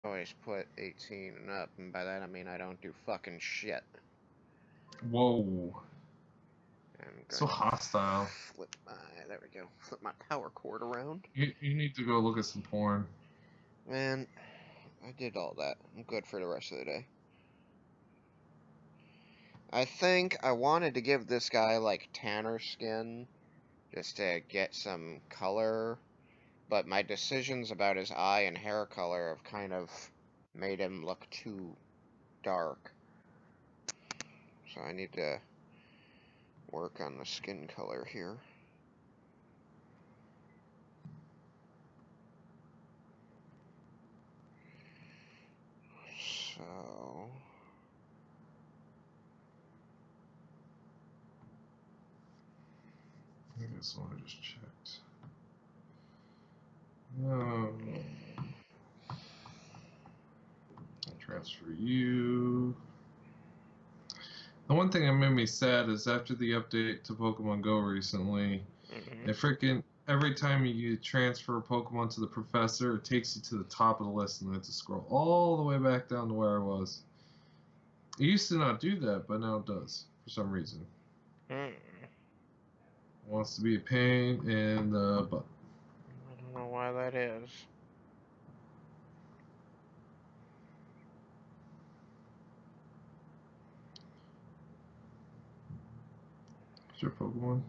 always put 18 and up, and by that I mean I don't do fucking shit. Whoa. I'm So going hostile. there we go. Flip my power cord around. You need to go look at some porn. Man, I did all that. I'm good for the rest of the day. I think I wanted to give this guy, like, tanner skin, just to get some color, but my decisions about his eye and hair color have kind of made him look too dark. So I need to work on the skin color here. So... I guess I just checked. No. Transfer you. The one thing that made me sad is after the update to Pokemon Go recently, it freaking every time you transfer a Pokemon to the professor, it takes you to the top of the list and I have to scroll all the way back down to where I was. It used to not do that, but now it does for some reason. It wants to be a pain in the butt. I don't know why that is. Is your Pokemon?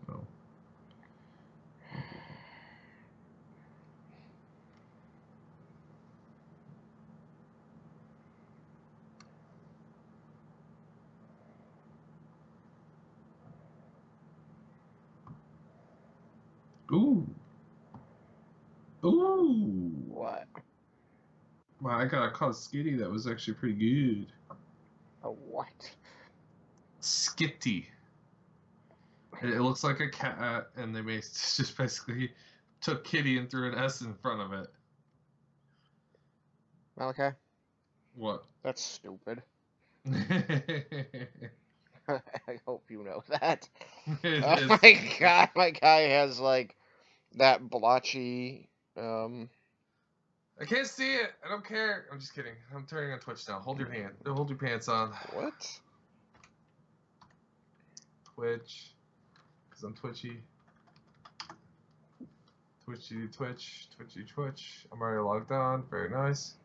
No. Ooh. Ooh. What? Wow, I got a called Skitty that was actually pretty good. A what? Skitty. It looks like a cat, and they just basically took Kitty and threw an S in front of it. Malachi? What? That's stupid. I hope you know that. Oh my god, my guy has like that blotchy. I can't see it. I don't care. I'm just kidding. I'm turning on Twitch now. Hold your hand. Hold your pants on. What? Twitch. Because I'm twitchy. Twitchy Twitch. Twitchy Twitch. I'm already logged on. Very nice.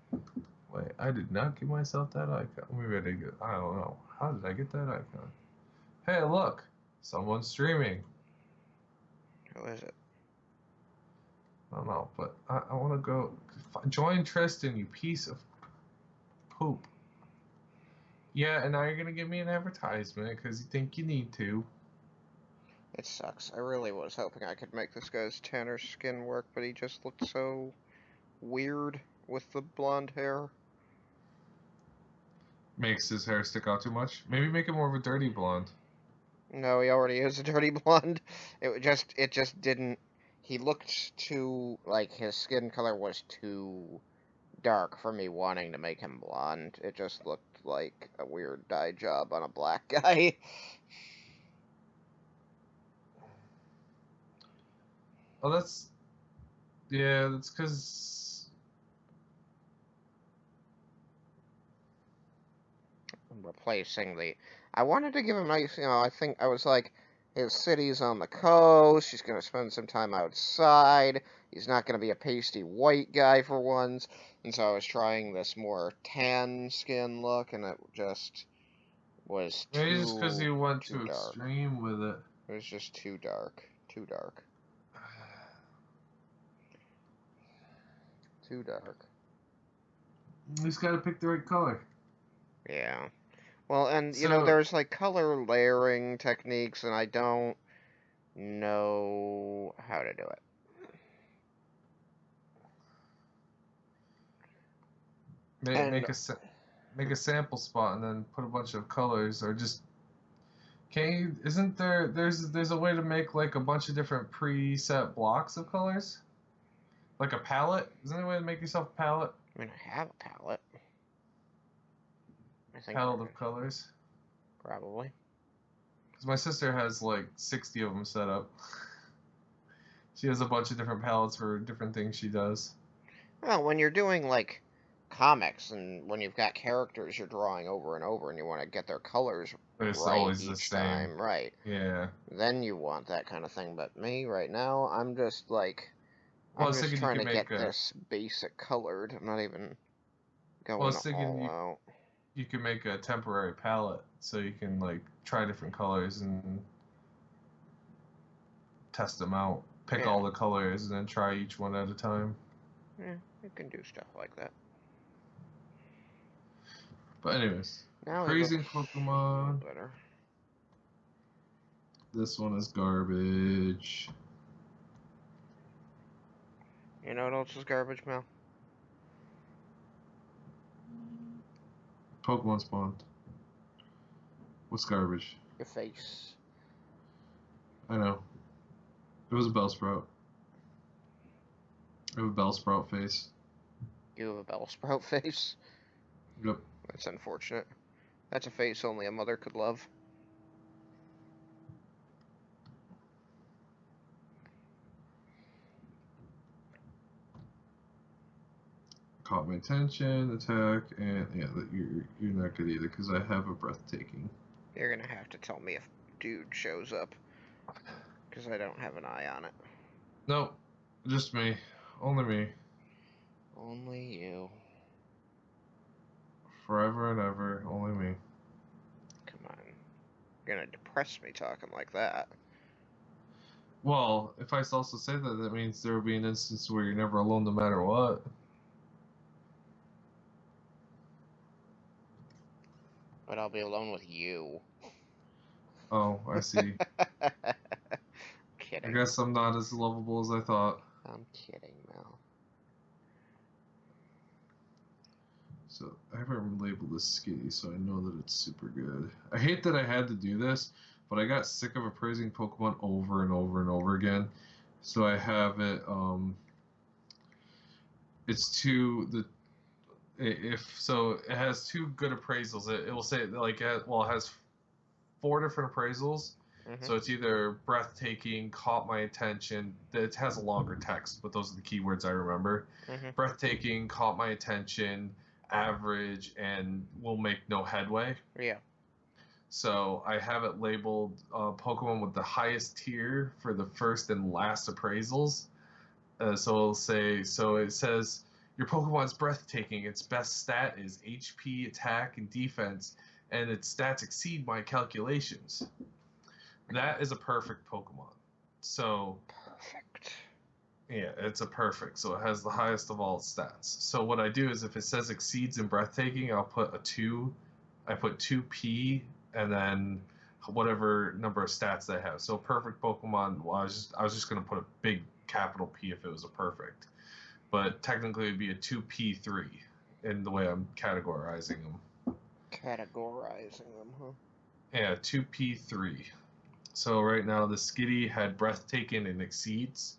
Wait, I did not give myself that icon. Maybe I did get. I don't know. How did I get that icon? Hey, look. Someone's streaming. Who is it? I don't know, but I want to go. Join Tristan, you piece of poop. Yeah, and now you're going to give me an advertisement because you think you need to. It sucks. I really was hoping I could make this guy's tanner skin work, but he just looked so weird with the blonde hair. Makes his hair stick out too much. Maybe make it more of a dirty blonde. No, he already is a dirty blonde. It just didn't. He looked too, like, his skin color was too dark for me wanting to make him blonde. It just looked like a weird dye job on a black guy. Oh, that's... Yeah, that's because... I'm replacing the... I wanted to give him nice, I think I was like, his city's on the coast, he's going to spend some time outside, he's not going to be a pasty white guy for once, and so I was trying this more tan skin look, and it just was Maybe just because you went too too dark. extreme with it. It was just too dark. Too dark. Too dark. You just gotta pick the right color. Yeah. Well, and, So, there's, like, color layering techniques, and I don't know how to do it. make a sample spot and then put a bunch of colors, or just... Can't you... Isn't there's a way to make, like, a bunch of different preset blocks of colors? Like a palette? Isn't there a way to make yourself a palette? I mean, I have a palette. I think Palette of colors? probably. Because my sister has, like, 60 of them set up. She has a bunch of different palettes for different things she does. Well, when you're doing, like, comics, and when you've got characters you're drawing over and over, and you want to get their colors It's right always the each same. time, right? Yeah. Then you want that kind of thing. But me, right now, I'm just like, Well, I I'm was just thinking you trying could to make get a. this basic colored. I'm not even Well, I going was thinking all out. you could make a temporary palette so you can like try different colors and test them out. Pick Yeah, all the colors and then try each one at a time. yeah, you can do stuff like that. But anyways, Now he freezing looks Pokemon. better. This one is garbage. You know what else is garbage, Mel? Pokemon spawned. What's garbage? Your face. I know. It was a Bellsprout. I have a Bellsprout face. You have a Bellsprout face? Yep. That's unfortunate. That's a face only a mother could love. Caught my attention, attack, and yeah, you're not good either because I have a breathtaking. You're gonna have to tell me if dude shows up, because I don't have an eye on it. Nope, just me. Only me. Only you. Forever and ever, only me. Come on. You're gonna depress me talking like that. Well, if I also say that, that means there will be an instance where you're never alone no matter what. But I'll be alone with you. Oh, I see. Kidding. I guess I'm not as lovable as I thought. I'm kidding, Mel. So I haven't labeled this skinny, so I know that it's super good. I hate that I had to do this, but I got sick of appraising Pokemon over and over and over again. So I have it. It's two the if so it has two good appraisals. It will say like it has four different appraisals. Mm-hmm. So it's either breathtaking, caught my attention. It has a longer text, but those are the keywords I remember. Mm-hmm. Breathtaking, caught my attention, average, and will make no headway. Yeah. So I have it labeled Pokemon with the highest tier for the first and last appraisals. So it says your Pokemon's breathtaking. Its best stat is HP, attack, and defense, and its stats exceed my calculations. That is a perfect Pokemon. So perfect. Yeah, it's a perfect. So it has the highest of all stats. So what I do is if it says exceeds in breathtaking, I'll put a 2. I put 2P and then whatever number of stats they have. So perfect Pokemon, well, I was just gonna put a big capital P if it was a perfect. But technically it'd be a 2P3 in the way I'm categorizing them. Categorizing them, huh? Yeah, 2P3. So right now the Skitty had breathtaking and exceeds,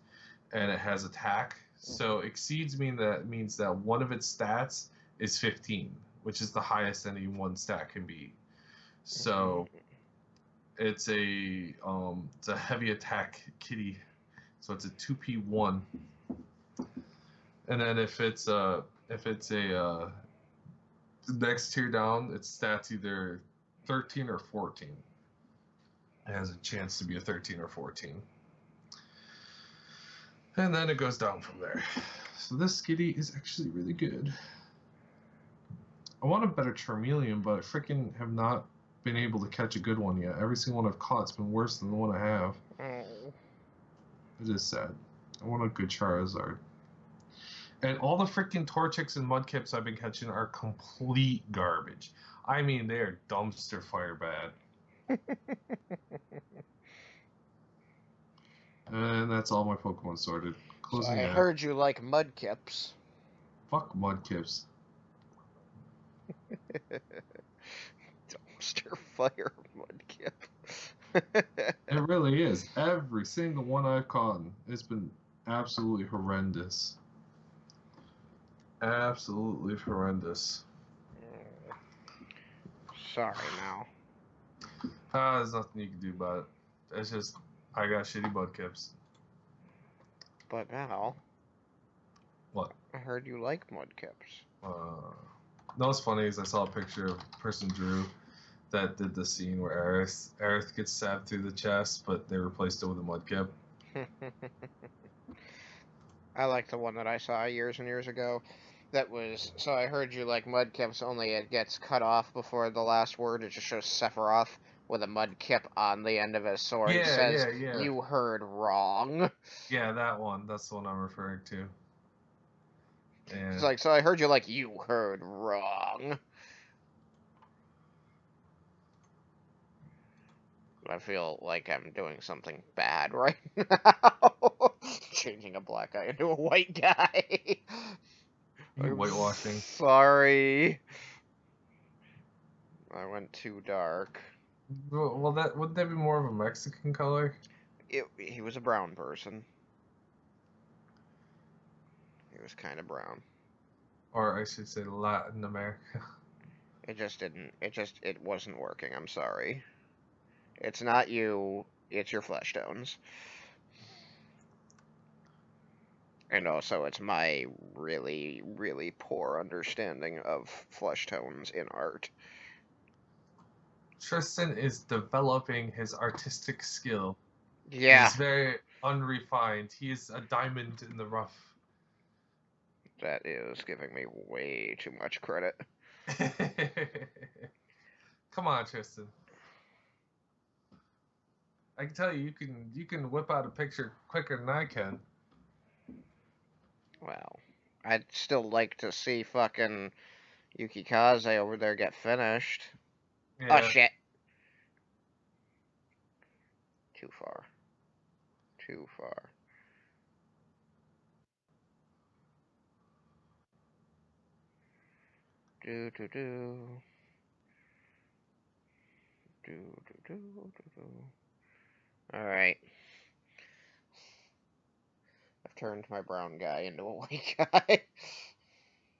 and it has attack. So exceeds means that one of its stats is 15, which is the highest any one stat can be. So it's a heavy attack kitty. So it's a 2P1. And then if it's a next tier down, its stats either 13 or 14. It has a chance to be a 13 or 14. And then it goes down from there. So this Skitty is actually really good. I want a better Charmeleon, but I freaking have not been able to catch a good one yet. Every single one I've caught's been worse than the one I have. It is sad. I want a good Charizard. And all the freaking Torchics and Mudkips I've been catching are complete garbage. I mean, they are dumpster fire bad. And that's all my Pokemon sorted. Closing I heard you like Mudkips. Fuck Mudkips. Dumpster fire Mudkip. It really is. Every single one I've caught, it's been absolutely horrendous. Absolutely horrendous. Sorry, Mal. There's nothing you can do about it. It's just, I got shitty Mudkips. But Mal. What? I heard you like Mudkips. No, what's funny is I saw a picture of a person drew that did the scene where Aerith gets stabbed through the chest, but they replaced it with a mudkip. I like the one that I saw years and years ago. That was, so I heard you like mudkips, only it gets cut off before the last word. It just shows Sephiroth with a mudkip on the end of his sword. It Yeah, says, yeah, yeah. "You heard wrong." Yeah, that one. That's the one I'm referring to. It's Yeah. like, so I heard you like, "You heard wrong." I feel like I'm doing something bad right now. Changing a black guy into a white guy. You I'm whitewashing. sorry. I went too dark. Well, that wouldn't that be more of a Mexican color? He was a brown person. He was kind of brown. Or I should say Latin America. It just didn't. It wasn't working. I'm sorry. It's not you. It's your flesh tones. And also, it's my really, really poor understanding of flesh tones in art. Tristan is developing his artistic skill. Yeah, He's very unrefined. He is a diamond in the rough. that is giving me way too much credit. Come on, Tristan. I can tell you, you can whip out a picture quicker than I can. Well, I'd still like to see fucking Yukikaze over there get finished. Oh Yeah. shit. Too far. Too far. Do do do. Do do do do do. Alright. I've turned my brown guy into a white guy.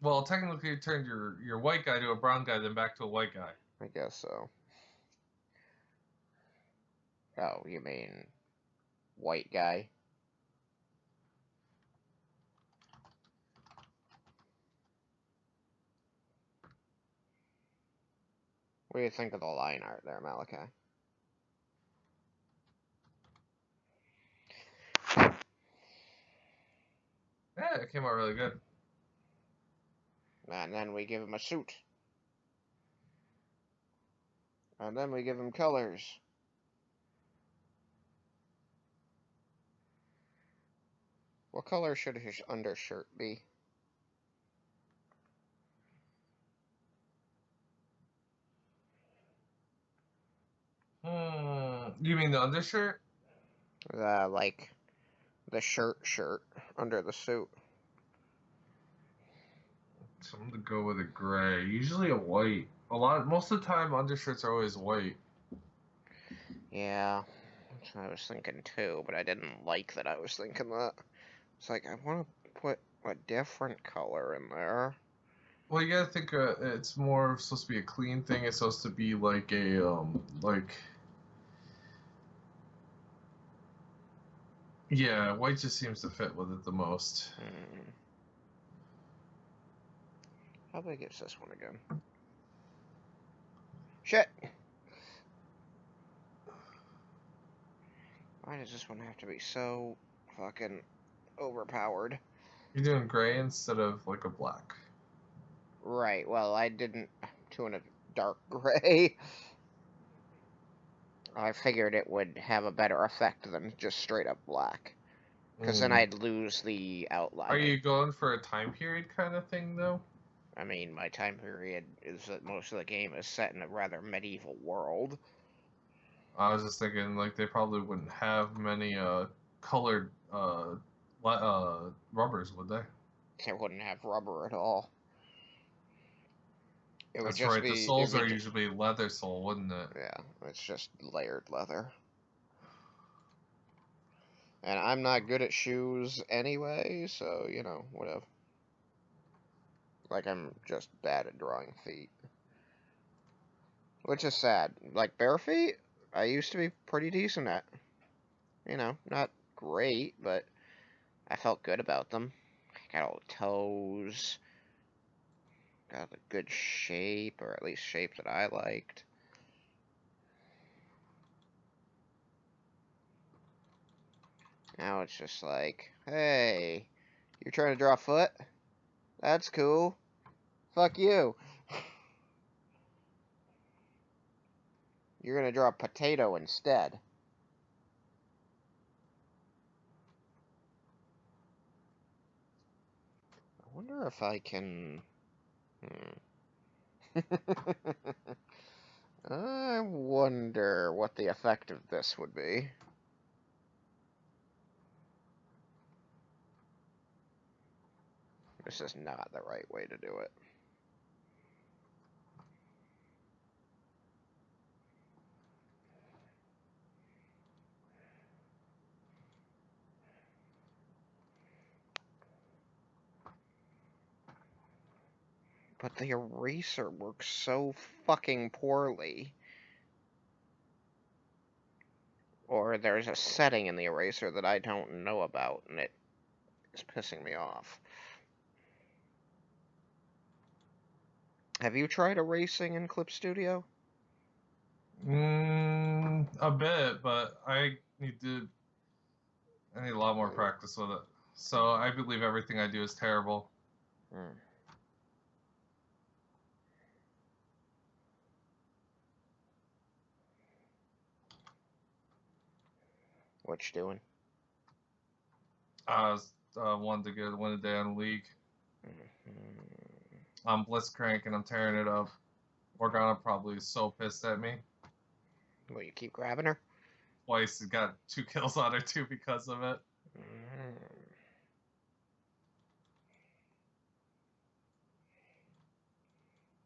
Well, technically, you turned your white guy to a brown guy, then back to a white guy. I guess so. Oh, you mean white guy? What do you think of the line art there, Malachi? Yeah, it came out really good. And then we give him a suit. And then we give him colors. What color should his undershirt be? You mean the undershirt? Like the shirt under the suit. So I'm gonna go with a gray. Usually a white. Most of the time, undershirts are always white. Yeah, that's what I was thinking too, but I didn't like that I was thinking that. It's like, I want to put a different color in there. Well, you gotta think it's more supposed to be a clean thing. It's supposed to be like a yeah, white just seems to fit with it the most. How big is this one again? Shit! Why does this one have to be so fucking overpowered? You're doing gray instead of like a black. Right, well, I didn't do a dark gray. I figured it would have a better effect than just straight up black. Because then I'd lose the outline. Are you going for a time period kind of thing, though? I mean, my time period is that most of the game is set in a rather medieval world. I was just thinking, like, they probably wouldn't have many colored rubbers, would they? They wouldn't have rubber at all. It would That's just right. be. The soles are usually leather sole, wouldn't it? Yeah, it's just layered leather. And I'm not good at shoes anyway, so, you know, whatever. Like, I'm just bad at drawing feet. Which is sad. Like, bare feet, I used to be pretty decent at. You know, not great, but I felt good about them. I got all the toes. got a good shape, or at least shape that I liked. Now it's just like, hey, you're trying to draw a foot? That's cool. Fuck you. You're gonna draw a potato instead. I wonder if I can... I wonder what the effect of this would be. This is not the right way to do it. But the eraser works so fucking poorly. Or there's a setting in the eraser that I don't know about, and it is pissing me off. Have you tried erasing in Clip Studio? A bit, but I need a lot more practice with it. So I believe everything I do is terrible. What you doing? I wanted to win a day on League. I'm Blitzcrank and I'm tearing it up. Morgana probably is so pissed at me. Will you keep grabbing her? Twice got 2 kills on her too because of it.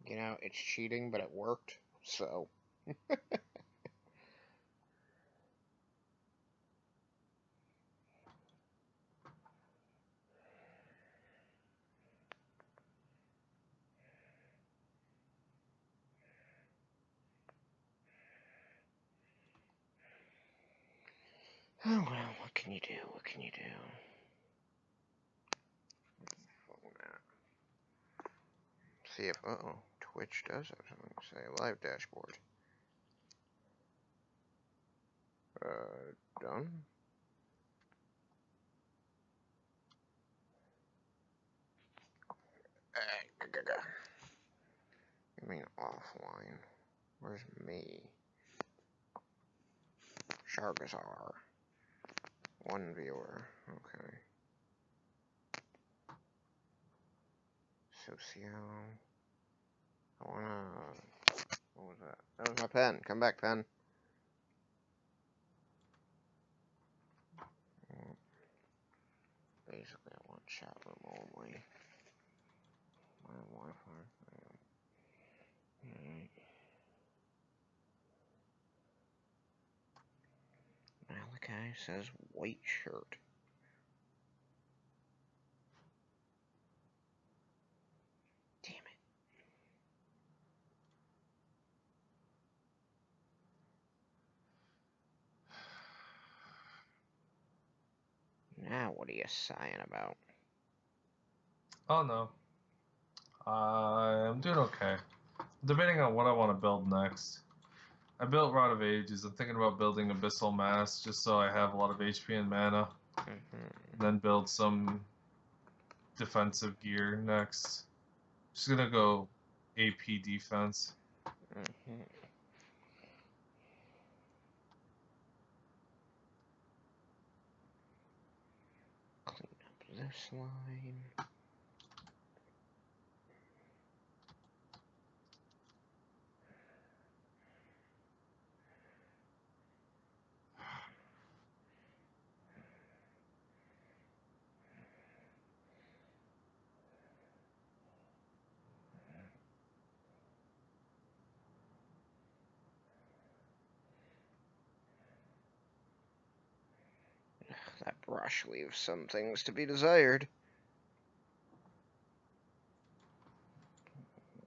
You know, it's cheating, but it worked, so... Oh well, what can you do? What can you do? See if, Twitch does have something to say. Live dashboard. Done? You mean offline? Where's me? Shargazar. 1 viewer. Okay. Socio. I wanna... What was that? That was my pen. Come back, pen. Basically, I want chat room only. My Wi-Fi. Alright. Malachi says white shirt. Damn it. Now what are you sighing about? Oh no. I'm doing okay. I'm debating on what I want to build next. I built Rod of Ages. I'm thinking about building Abyssal Mass just so I have a lot of HP and mana. And then build some defensive gear next. Just gonna go AP defense. Clean up this line. That brush leaves some things to be desired.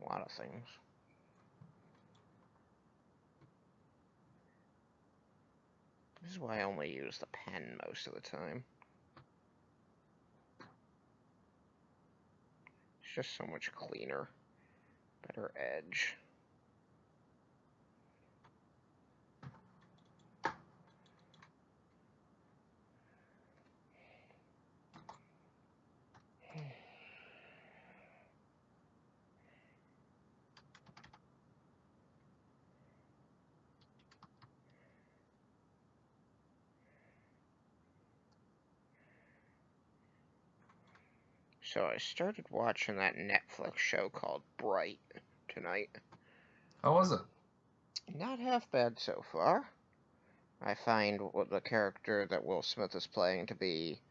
A lot of things. This is why I only use the pen most of the time. It's just so much cleaner. Better edge. So I started watching that Netflix show called Bright tonight. How was it? Not half bad so far. I find what the character that Will Smith is playing to be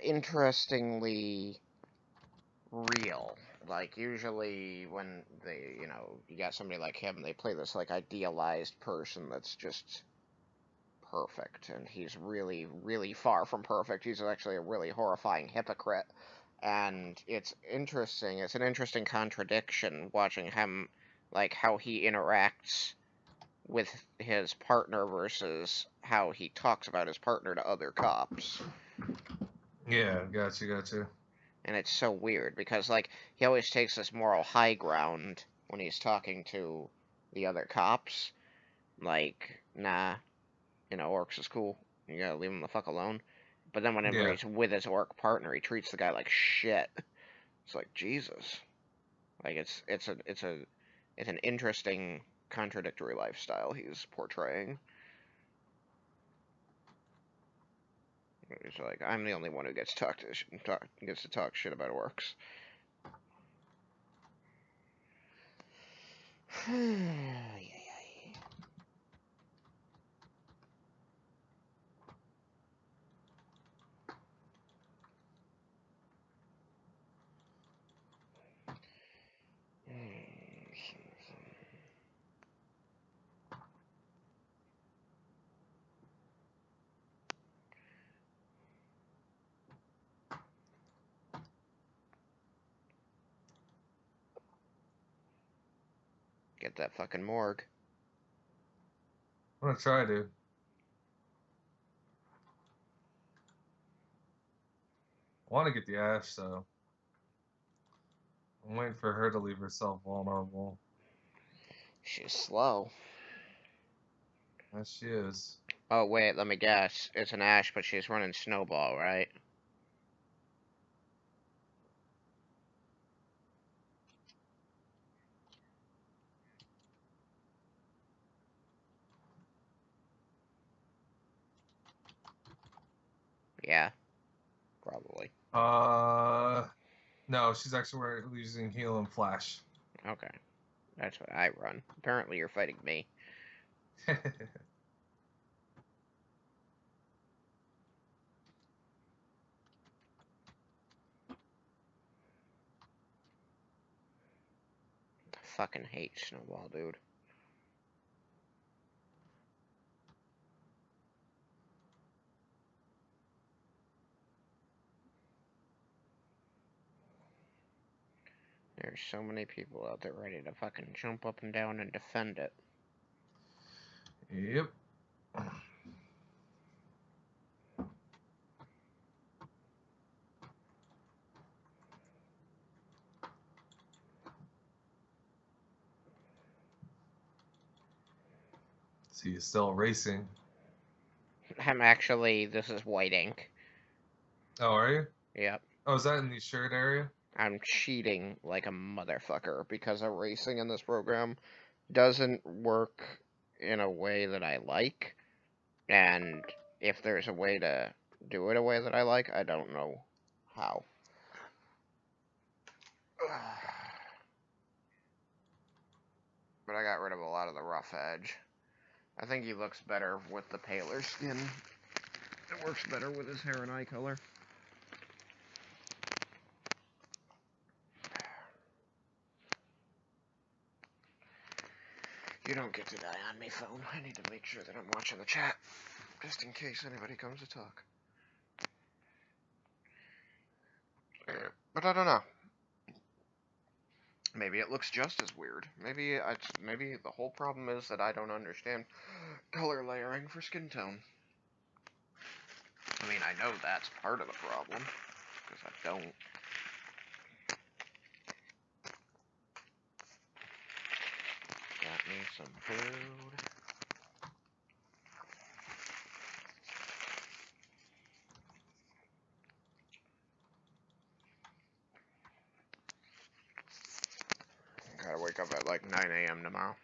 interestingly real. Like, usually when they, you got somebody like him, they play this, like, idealized person that's just perfect, and he's really, really far from perfect. He's actually a really horrifying hypocrite, and it's interesting. It's an interesting contradiction watching him, like, how he interacts with his partner versus how he talks about his partner to other cops. Yeah, gotcha. And it's so weird because, like, he always takes this moral high ground when he's talking to the other cops. Like, nah, orcs is cool. You gotta leave him the fuck alone. But then whenever Yeah. he's with his orc partner, he treats the guy like shit. It's like, Jesus. Like, it's an interesting contradictory lifestyle he's portraying. He's like, I'm the only one who gets gets to talk shit about orcs. Get that fucking morgue. I'm gonna try, dude. I want to get the Ash, though. I'm waiting for her to leave herself vulnerable. She's slow. Yes, she is. Oh, wait, let me guess. It's an Ash, but she's running Snowball, right? Yeah, probably. No, she's actually using Heal and Flash. Okay, that's what I run. Apparently you're fighting me. I fucking hate Snowball, dude. There's so many people out there ready to fucking jump up and down and defend it. Yep. So you're still racing. This is white ink. Oh, are you? Yep. Oh, is that in the shirt area? I'm cheating like a motherfucker because erasing in this program doesn't work in a way that I like. And if there's a way to do it a way that I like, I don't know how. But I got rid of a lot of the rough edge. I think he looks better with the paler skin. It works better with his hair and eye color. You don't get to die on me, phone. I need to make sure that I'm watching the chat, just in case anybody comes to talk. But I don't know. Maybe it looks just as weird. Maybe the whole problem is that I don't understand color layering for skin tone. I mean, I know that's part of the problem, because I don't. me some food. Gotta wake up at like 9 a.m. tomorrow.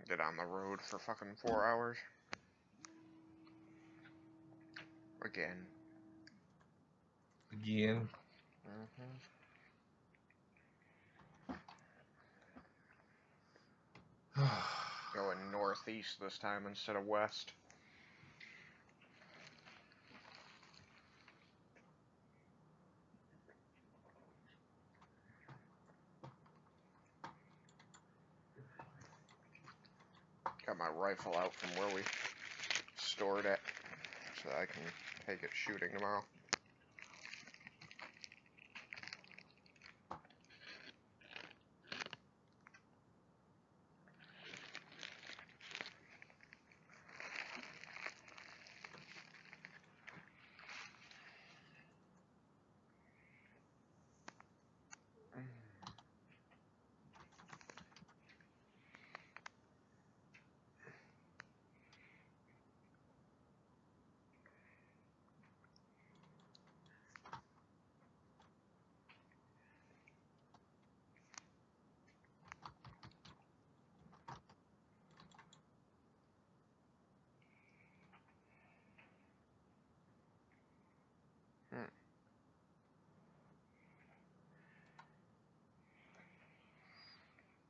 Get on the road for fucking 4 hours. Again. Again. Going northeast this time instead of west. Got my rifle out from where we stored it, so I can take it shooting tomorrow.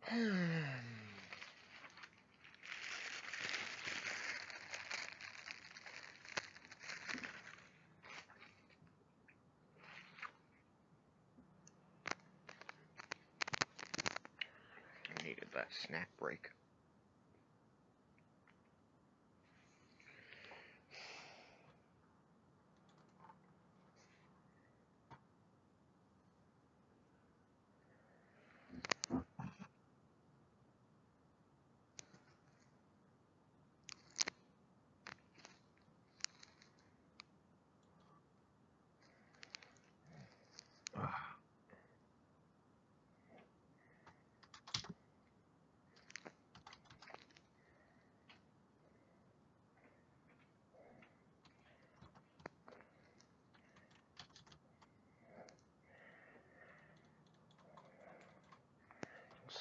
I needed that snack break.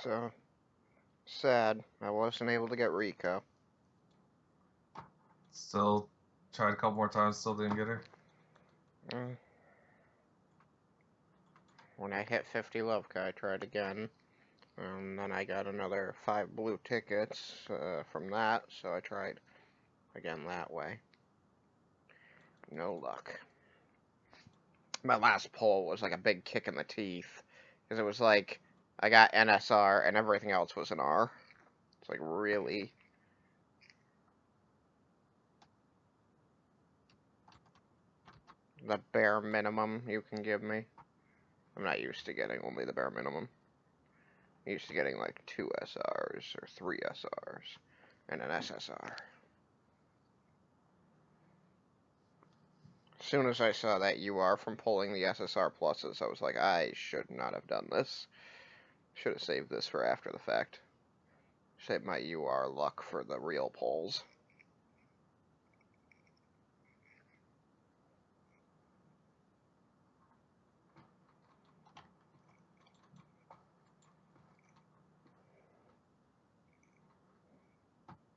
So sad I wasn't able to get Rico. Still tried a couple more times, still didn't get her. When I hit 50 Lovka, I tried again. And then I got another 5 blue tickets from that, so I tried again that way. No luck. My last pull was like a big kick in the teeth, because it was like, I got NSR and everything else was an R. It's like, really? The bare minimum you can give me? I'm not used to getting only the bare minimum. I'm used to getting like 2 SRs or 3 SRs and an SSR. As soon as I saw that UR from pulling the SSR pluses, I was like, I should not have done this. Should have saved this for after the fact. Save my UR luck for the real pulls.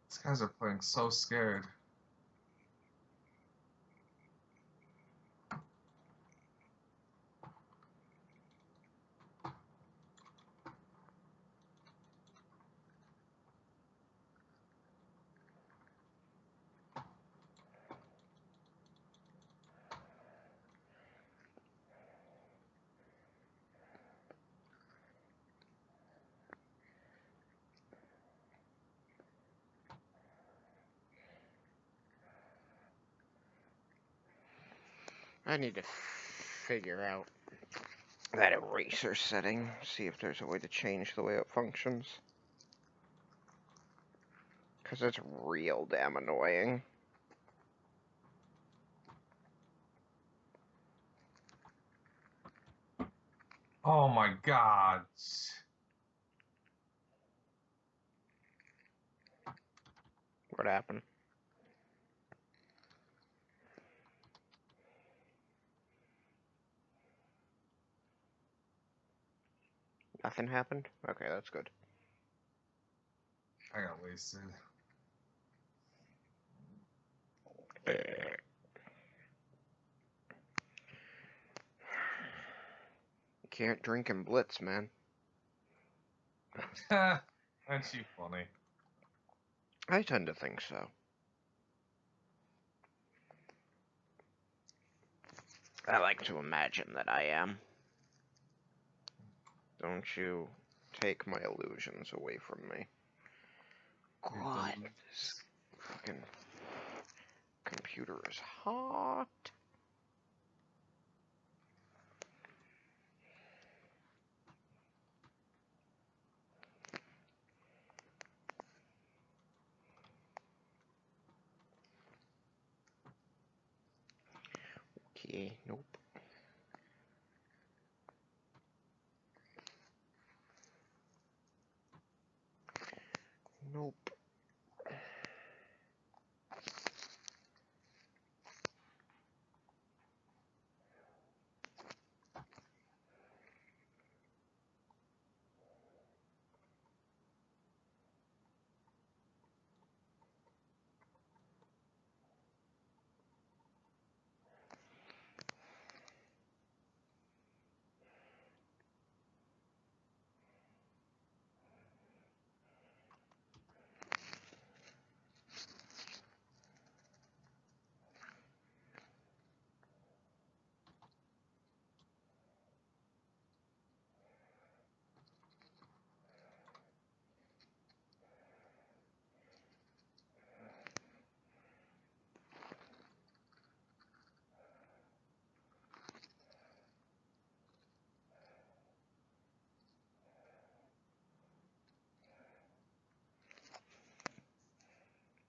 These guys are playing so scared. I need to figure out that eraser setting, see if there's a way to change the way it functions. Because it's real damn annoying. Oh my god. What happened? Nothing happened? Okay, that's good. I got wasted. Can't drink and blitz, man. Aren't you funny? I tend to think so. I like to imagine that I am. Don't you take my illusions away from me. God, this fucking computer is hot. Okay, nope. Nope.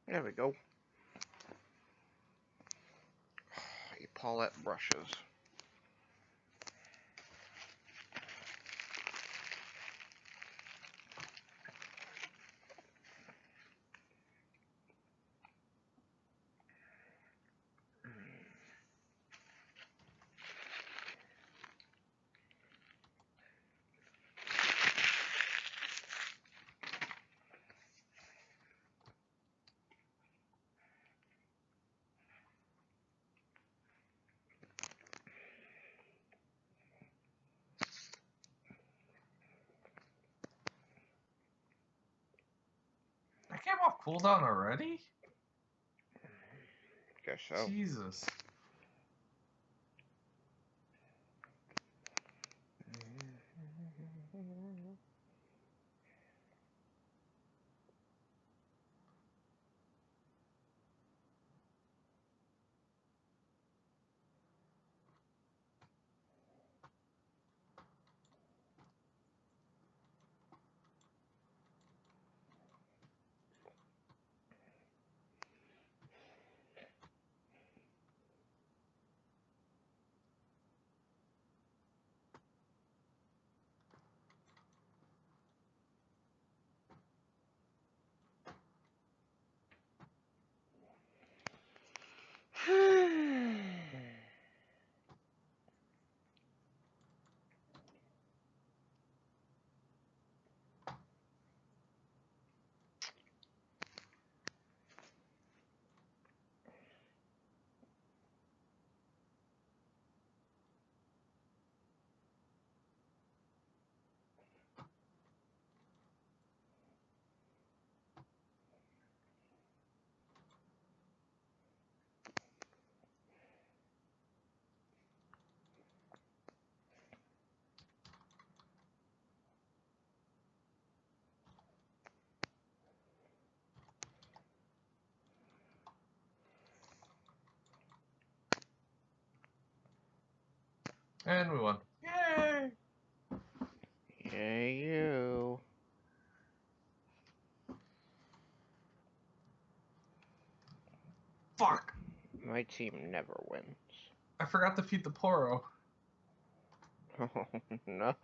There we go. Paulette brushes. I came off cooldown already? Guess so. Jesus. And we won. Yay! Yeah, you. Fuck! My team never wins. I forgot to feed the Poro. Oh, no.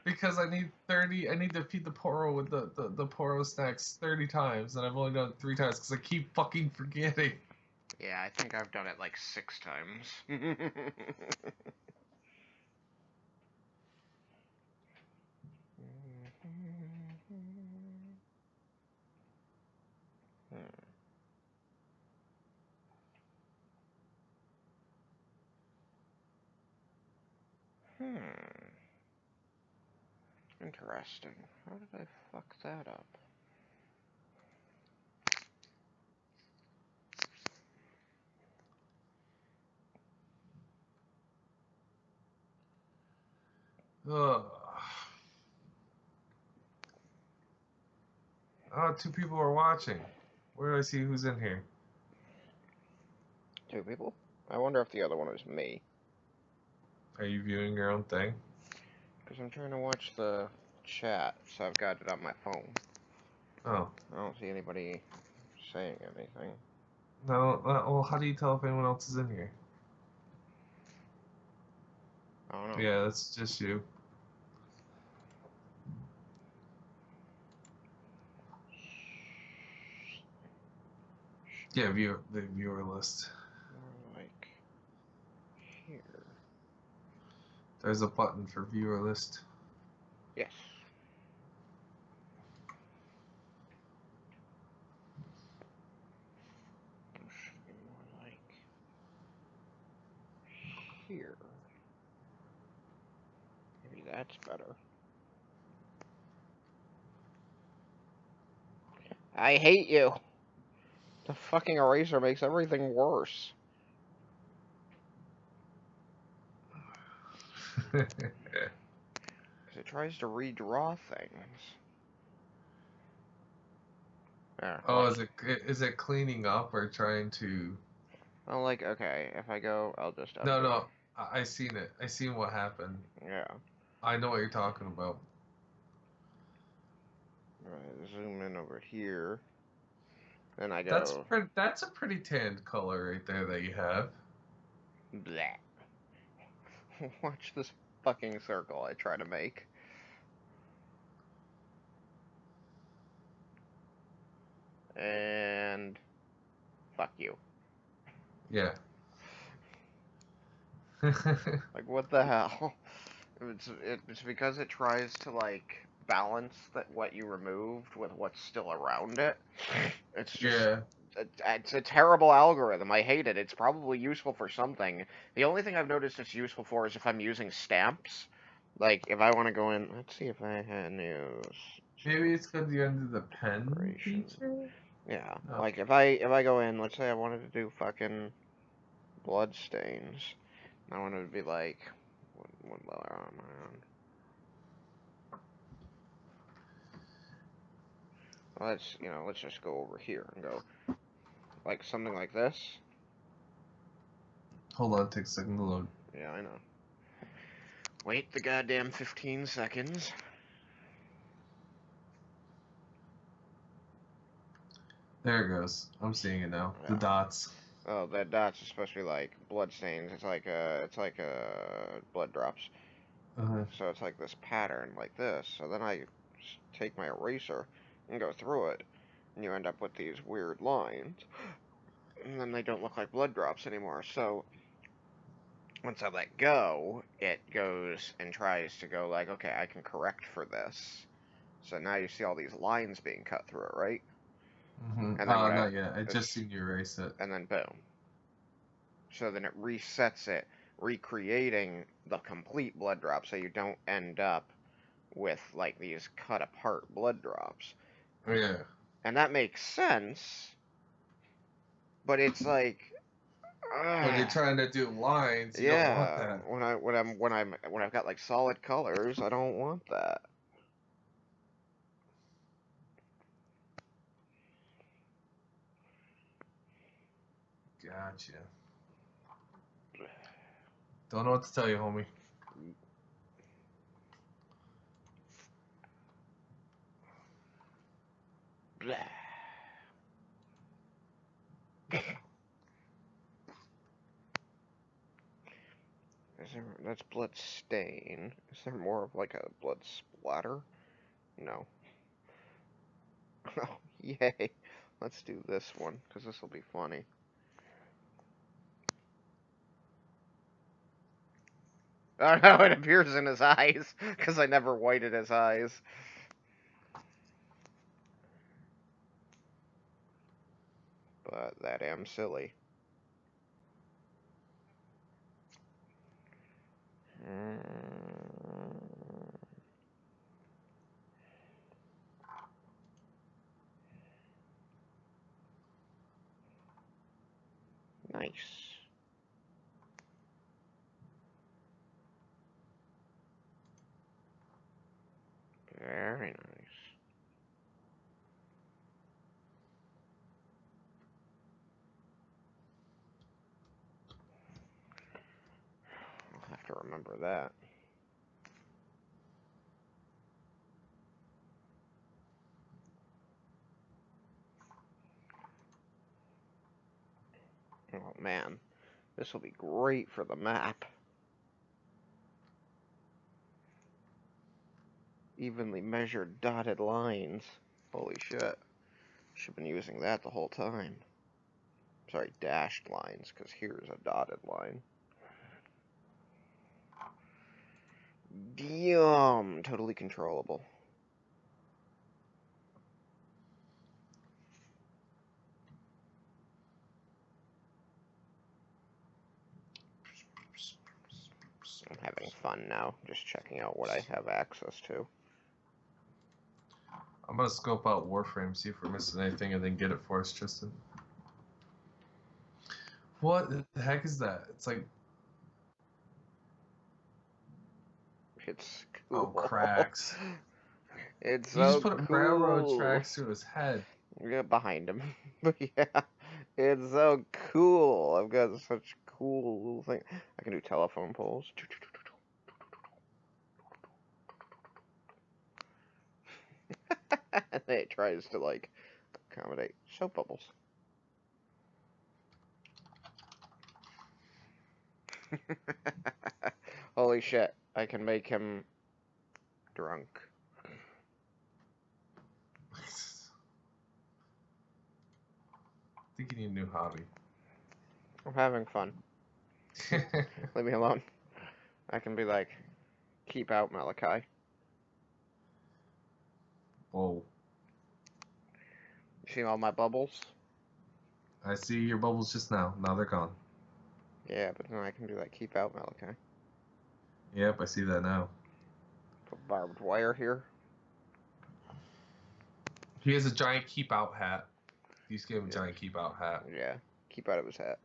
Because I need 30. I need to feed the Poro with the Poro snacks 30 times, and I've only done it 3 times because I keep fucking forgetting. Yeah, I think I've done it like 6 times. Hmm. Interesting. How did I fuck that up? Ugh. Oh, 2 people are watching. Where do I see who's in here? 2 people? I wonder if the other one is me. Are you viewing your own thing? Because I'm trying to watch the chat, so I've got it on my phone. Oh. I don't see anybody saying anything. No, well, how do you tell if anyone else is in here? I don't know. Yeah, that's just you. Yeah, the viewer list. More like here. There's a button for viewer list. Yes. Should be more like here. Maybe that's better. I hate you. The fucking eraser makes everything worse. Because it tries to redraw things. There, Oh, watch. is it cleaning up or trying to? Well, like, okay, if I go, I'll just No, undo. no, I seen it. I seen what happened. Yeah. I know what you're talking about. Right, zoom in over here. Then I go, That's a pretty tanned color right there that you have. bleh. Watch this fucking circle I try to make. And fuck you. Yeah. Like, what the hell? It's because it tries to, like, balance that what you removed with what's still around it. It's just, Yeah. it's a terrible algorithm. I hate it. It's probably useful for something. The only thing I've noticed it's useful for is if I'm using stamps. Like, if I want to go in, let's see if I had news. Maybe it's because you're under the pen Operation. feature. Yeah, Oh. like if I go in, let's say I wanted to do fucking blood stains. I wanted to be like, what level am I on? Let's just go over here and go like something like this. Hold on, take a second to load. Yeah, I know. Wait the goddamn 15 seconds. There it goes. I'm seeing it now. Yeah. The dots. Oh, that dots is supposed to be like blood stains. It's like blood drops. Uh-huh. So it's like this pattern, like this. So then I take my eraser and go through it, and you end up with these weird lines, and then they don't look like blood drops anymore. So once I let go, it goes and tries to go like, okay, I can correct for this. So now you see all these lines being cut through it, right? Mm-hmm. And then Not yet. I just seen you erase it. and then boom. So then it resets it, recreating the complete blood drop, so you don't end up with like these cut apart blood drops. Yeah. And that makes sense, but it's like, When you're trying to do lines, you don't want yeah, that. when I've got like solid colors, I don't want that. Gotcha. Don't know what to tell you, homie. That's blood stain. Is there more of like a blood splatter? No. Oh, yay. Let's do this one, because this will be funny. Oh no, it appears in his eyes, because I never whited his eyes. But that am silly. Nice. Very nice. I'll have to remember that. Oh man, this will be great for the map. Evenly measured dotted lines. Holy shit. Should have been using that the whole time. Sorry, dashed lines, because here's a dotted line. Damn, totally controllable. I'm having fun now, just checking out what I have access to. I'm gonna scope out Warframe, see if we're missing anything, and then get it for us, Tristan. What the heck is that? It's like... It's cool. Oh, cracks. It's You so just put cool. railroad tracks through his head. Yeah, behind him. But yeah, it's so cool. I've got such cool little thing. I can do telephone poles. And it tries to like accommodate soap bubbles. Holy shit, I can make him drunk. I think you need a new hobby. I'm having fun. Leave me alone. I can be like, keep out Malachi. Whoa. You see all my bubbles? I see your bubbles just now. Now they're gone. Yeah, but then I can do like, keep out Malachi. Yep, I see that now. Put barbed wire here. He has a giant keep out hat. You just gave him a giant keep out hat. Yeah, keep out of his hat.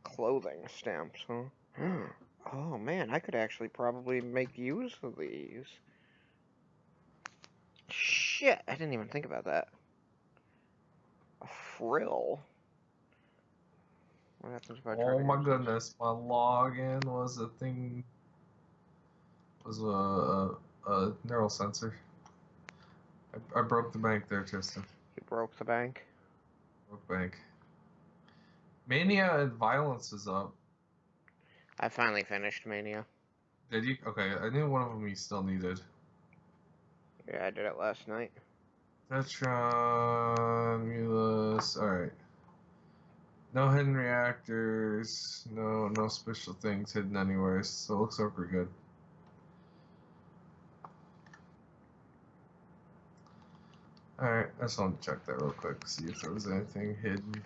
Clothing stamps, huh? Oh man, I could actually probably make use of these. Shit, I didn't even think about that. A frill. What happens if I try Oh to my use goodness, my login was a thing. Was a neural sensor. I broke the bank there, Tristan. You broke the bank? Broke bank. Mania and Violence is up. I finally finished Mania. Did you? Okay, I knew one of them you still needed. Yeah, I did it last night. Tetron, Mulus, alright. No hidden reactors, no special things hidden anywhere, so it looks like we're good. Alright, I just want to check that real quick, see if there was anything hidden.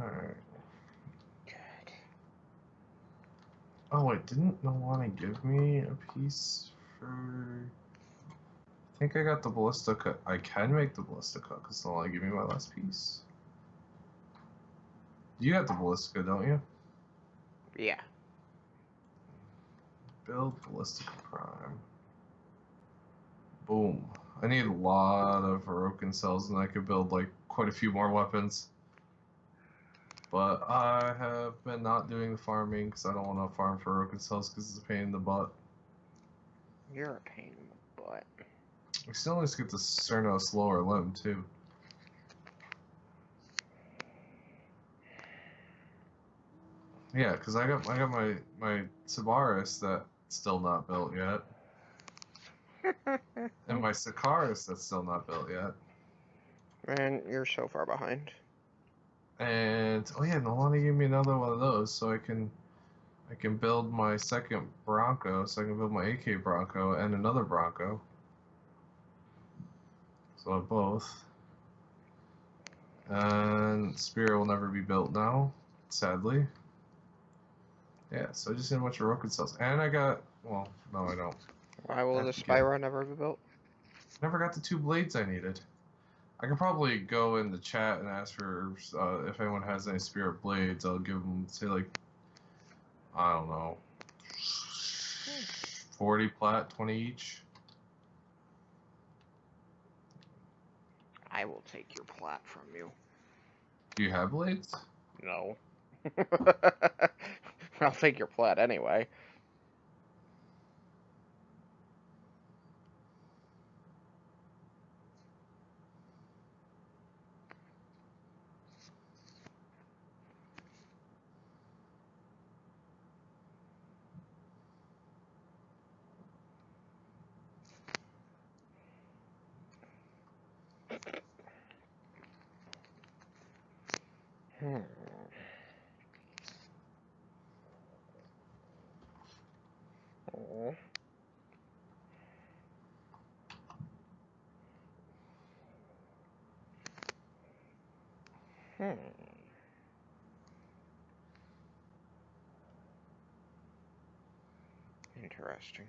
Alright. Good. Oh wait, didn't Nalani give me a piece for... I think I got the ballista cut. I can make the ballista cut because Nalani gave me my last piece. You got the ballista, don't you? Yeah. Build ballistic prime. Boom. I need a lot of Orokin cells and I could build like quite a few more weapons. But I have been not doing the farming because I don't want to farm for Orokin cells because it's a pain in the butt. You're a pain in the butt. We still always get the Cernos lower limb, too. Yeah, because I got my Sabaris that's still not built yet. And my Sakaris that's still not built yet. Man, you're so far behind. And oh yeah, Nolani gave me another one of those, so I can build my second Bronco, so I can build my AK Bronco and another Bronco. So I have both. And Spear will never be built now, sadly. Yeah, so I just need a bunch of rocket cells. And I got, well, no I don't. Why will the Spyro never be built? Never got the 2 blades I needed. I could probably go in the chat and ask for if anyone has any Spirit blades. I'll give them, say, like, I don't know, 40 plat, 20 each. I will take your plat from you. Do you have blades? No. I'll take your plat anyway. Oh. Interesting.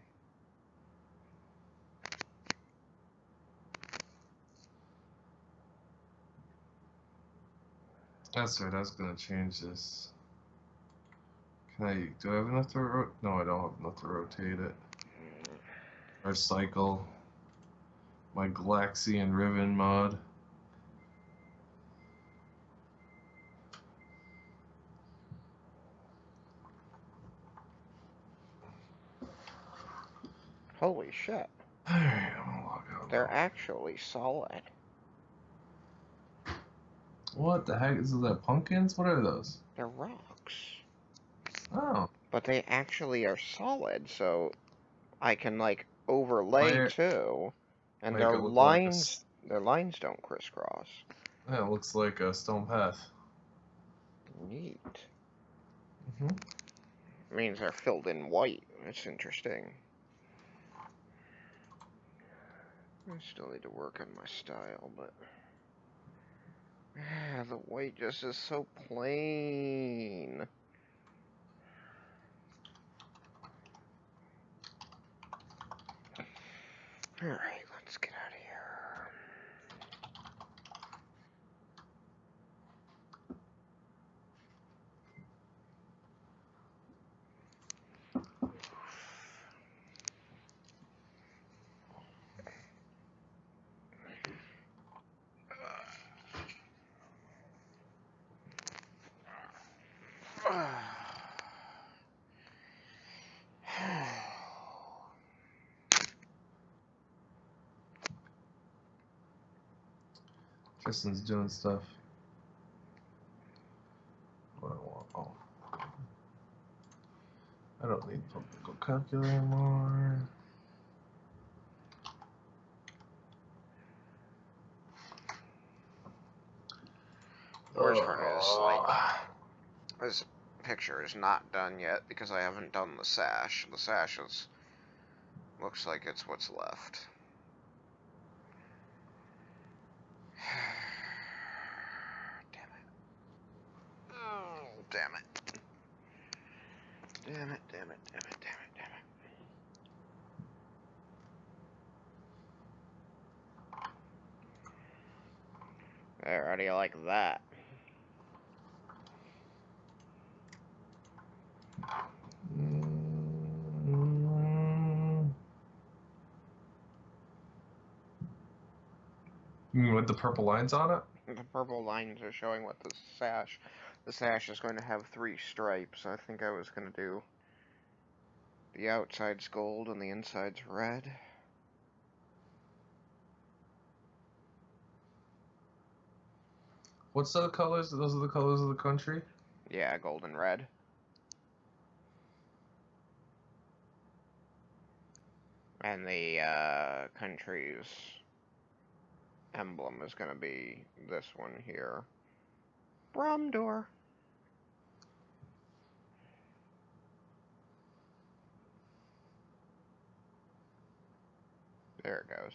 That's right, I was gonna change this. Do I have enough to no, I don't have enough to rotate it. Or cycle. My Galaxian Riven mod. Holy shit. Alright, I'm gonna log out. They're actually solid. What the heck? Is that pumpkins? What are those? They're rocks. Oh. But they actually are solid, so I can, like, overlay too. And their lines don't crisscross. Yeah, it looks like a stone path. Neat. Mm-hmm. Means they're filled in white. That's interesting. I still need to work on my style, but the white just is so plain. Alright, let's get out of here. Tristan's doing stuff. What I want. Oh. I don't need public calculator anymore. The worst part is, like, this picture is not done yet because I haven't done the sash. The sash looks like it's what's left. Damn it. Oh, damn it. Damn it, damn it, damn it, damn it, damn it. There, how do you like that? With the purple lines on it? The purple lines are showing what the sash is going to have 3 stripes. I think I was going to do The outside's gold and the inside's red. What's the colors? Those are the colors of the country? Yeah, gold and red. And the country's emblem is going to be this one here. Bromdor. There it goes.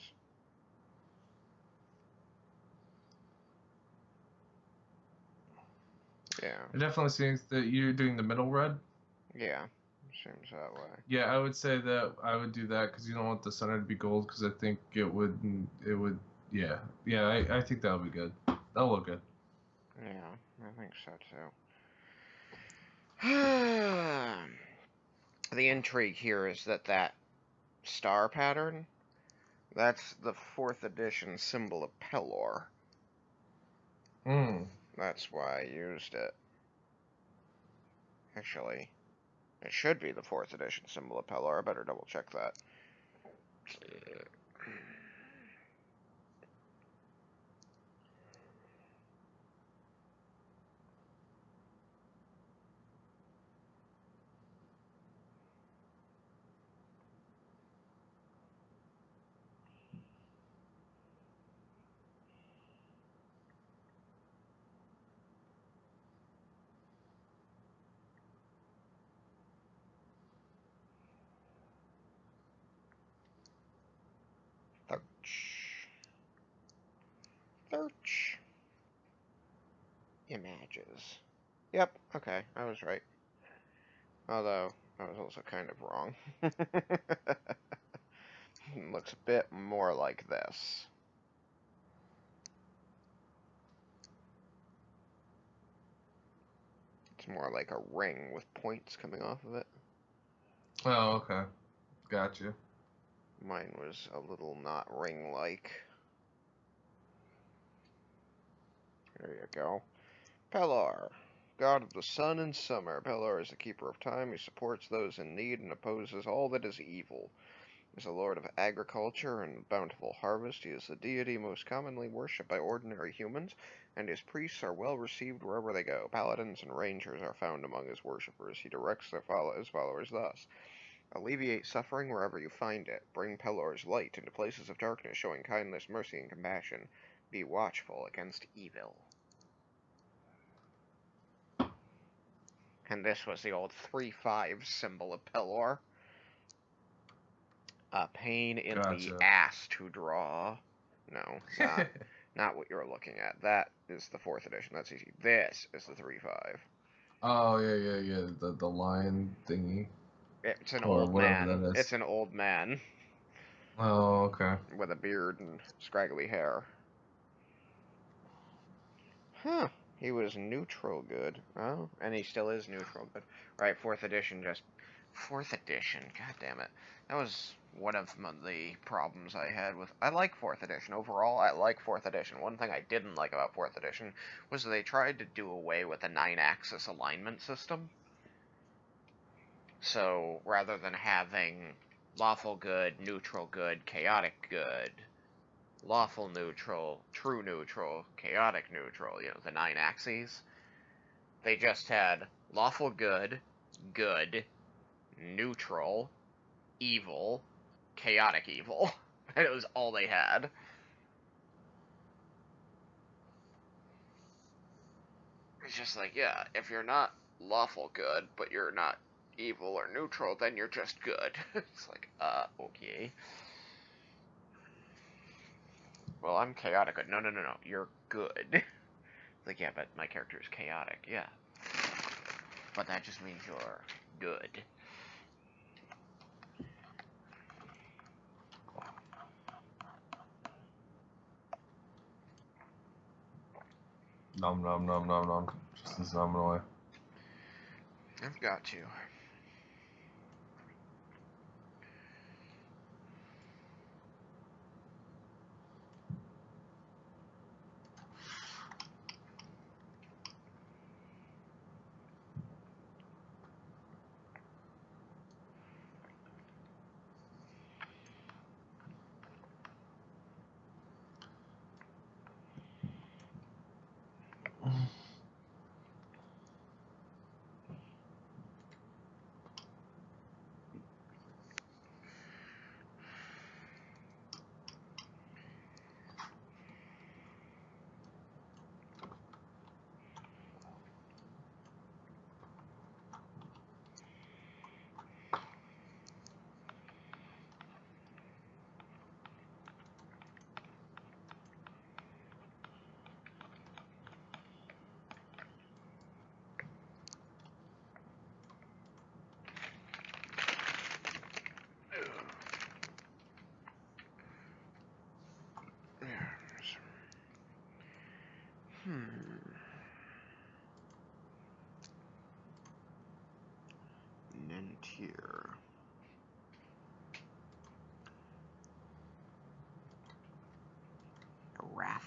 Yeah. It definitely seems that you're doing the middle red. Yeah, seems that way. Yeah, I would say that I would do that because you don't want the center to be gold because I think it would, yeah. I think that would be good. That'll look good. Yeah, I think so too. The intrigue here is that star pattern, that's the 4th edition symbol of Pelor. That's why I used it. Actually, it should be the 4th edition symbol of Pelor. I better double check that. Search. Images. Yep, okay, I was right. Although, I was also kind of wrong. It looks a bit more like this. It's more like a ring with points coming off of it. Oh, okay. Gotcha. Mine was a little not ring-like. There you go. Pelor, god of the sun and summer. Pelor is the keeper of time. He supports those in need and opposes all that is evil. He is the lord of agriculture and bountiful harvest. He is the deity most commonly worshipped by ordinary humans, and his priests are well received wherever they go. Paladins and rangers are found among his worshippers. He directs his followers thus. Alleviate suffering wherever you find it. Bring Pelor's light into places of darkness, showing kindness, mercy, and compassion. Be watchful against evil. And this was the old 3-5 symbol of Pelor. A pain in the ass to draw. No, not what you're looking at. That is the 4th edition. That's easy. This is the 3-5. Oh, yeah. The lion thingy. It's an old man. That is. It's an old man. Oh, okay. With a beard and scraggly hair. Huh. He was neutral good. Oh, and he still is neutral good. Right, 4th edition just... 4th edition, god damn it. That was one of the problems I had with... I like 4th edition. Overall, I like 4th edition. One thing I didn't like about 4th edition was they tried to do away with the 9-axis alignment system. So, rather than having lawful good, neutral good, chaotic good, lawful neutral, true neutral, chaotic neutral, you know, the 9 axes, they just had lawful good, good, neutral, evil, chaotic evil. And it was all they had. It's just like, yeah, if you're not lawful good, but you're not evil or neutral, then you're just good. It's like, okay. Well, I'm chaotic good. No, you're good. It's like, yeah, but my character is chaotic, yeah. But that just means you're good. Nom. Just as nominally. I've got to.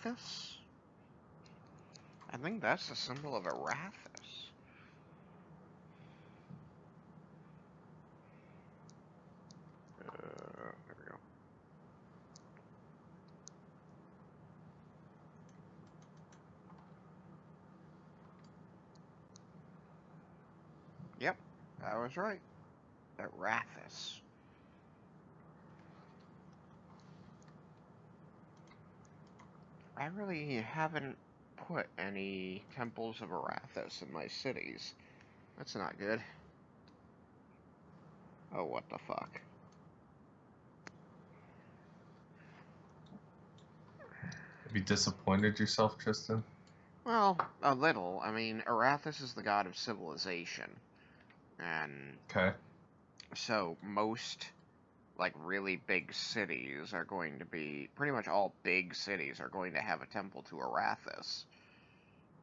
Arathis? I think that's the symbol of Arathis. There we go. Yep, I was right. Arathis. I really haven't put any temples of Arathis in my cities. That's not good. Oh, what the fuck. Have you disappointed yourself, Tristan? Well, a little. I mean, Arathis is the god of civilization. And Okay. so most, like, really big cities are going to be, pretty much all big cities are going to have a temple to Arathis.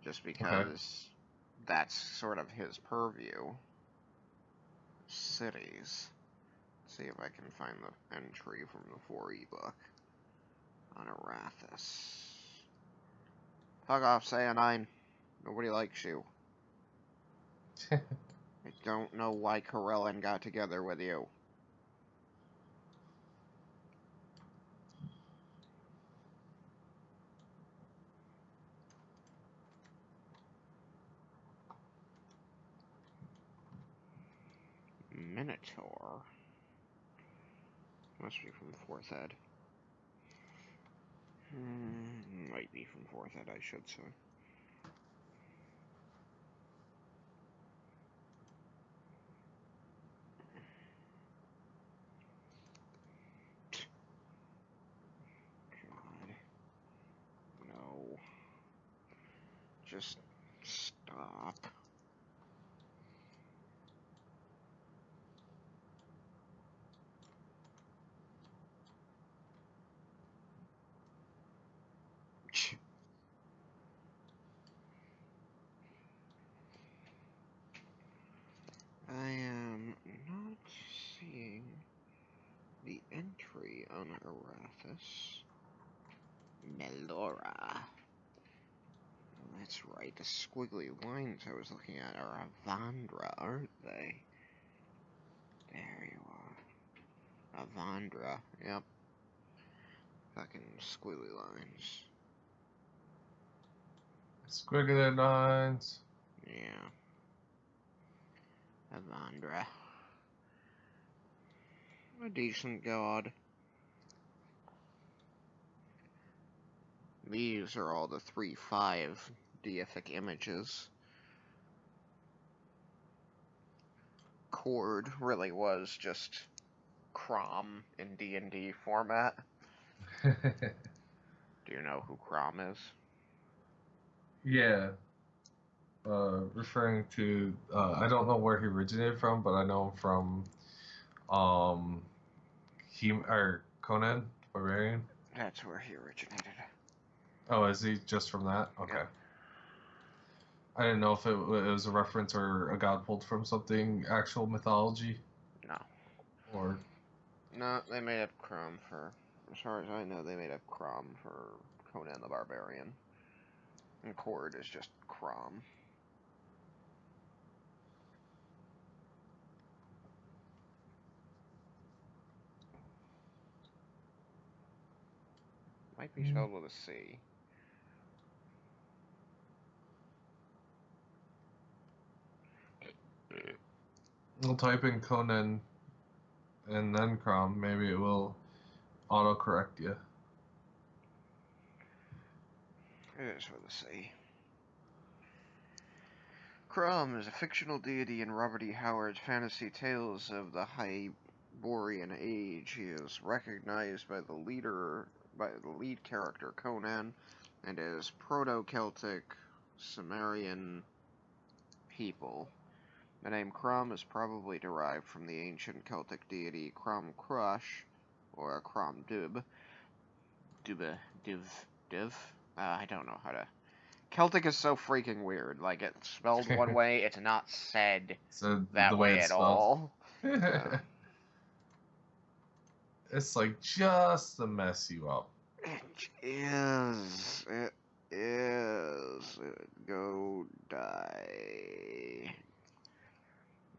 Just because that's sort of his purview. Cities. Let's see if I can find the entry from the 4E book on Arathis. Fuck off, Sayanine. Nobody likes you. I don't know why Corellin got together with you. Minotaur. Must be from 4th ed. Might be from 4th ed, I should say. God. No. Just stop. I am not seeing the entry on Arathis. Melora. That's right, the squiggly lines I was looking at are Avandra, aren't they? There you are. Avandra, yep. Fucking squiggly lines. Squiggly lines. Yeah. Avandra. A decent god. These are all the 3-5 deific images. Cord really was just Crom in D&D format. Do you know who Crom is? Yeah. Referring to, I don't know where he originated from, but I know him from, Conan Barbarian. That's where he originated. Oh, is he just from that? Okay. Yeah. I didn't know if it was a reference or a god pulled from something actual mythology. No. Or. No, they made up Crom for, as far as I know, they made up Crom for Conan the Barbarian. And Cord is just Crom. Might be spelled with a C. We'll type in Conan and then Crom. Maybe it will autocorrect you. It is with a C. Crom is a fictional deity in Robert E. Howard's fantasy tales of the Hyborian Age. He is recognized by the lead character Conan, and is Proto-Celtic Sumerian people. The name Crom is probably derived from the ancient Celtic deity Crom Crush, or Crom Dub. I don't know how to. Celtic is so freaking weird. Like, it's spelled one way, it's not said So that the way it's at spelled. all. It's like just to mess you up. It is. It is. Go die.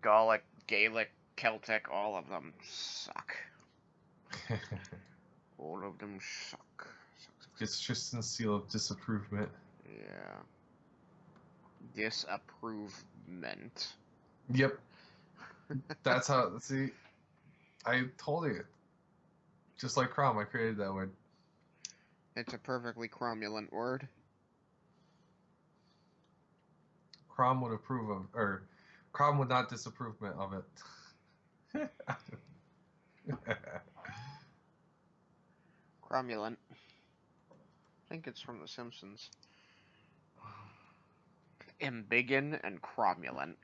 Gallic, Gaelic, Celtic, all of them suck. All of them suck. Gets Tristan's seal of disapprovement. Yeah. Disapprovement. Yep. That's how. See, I told you. Just like Crom, I created that word. It's a perfectly cromulent word. Crom would approve of, or Crom would not disapprovement of it. Cromulent. I think it's from The Simpsons. Embiggen and cromulent.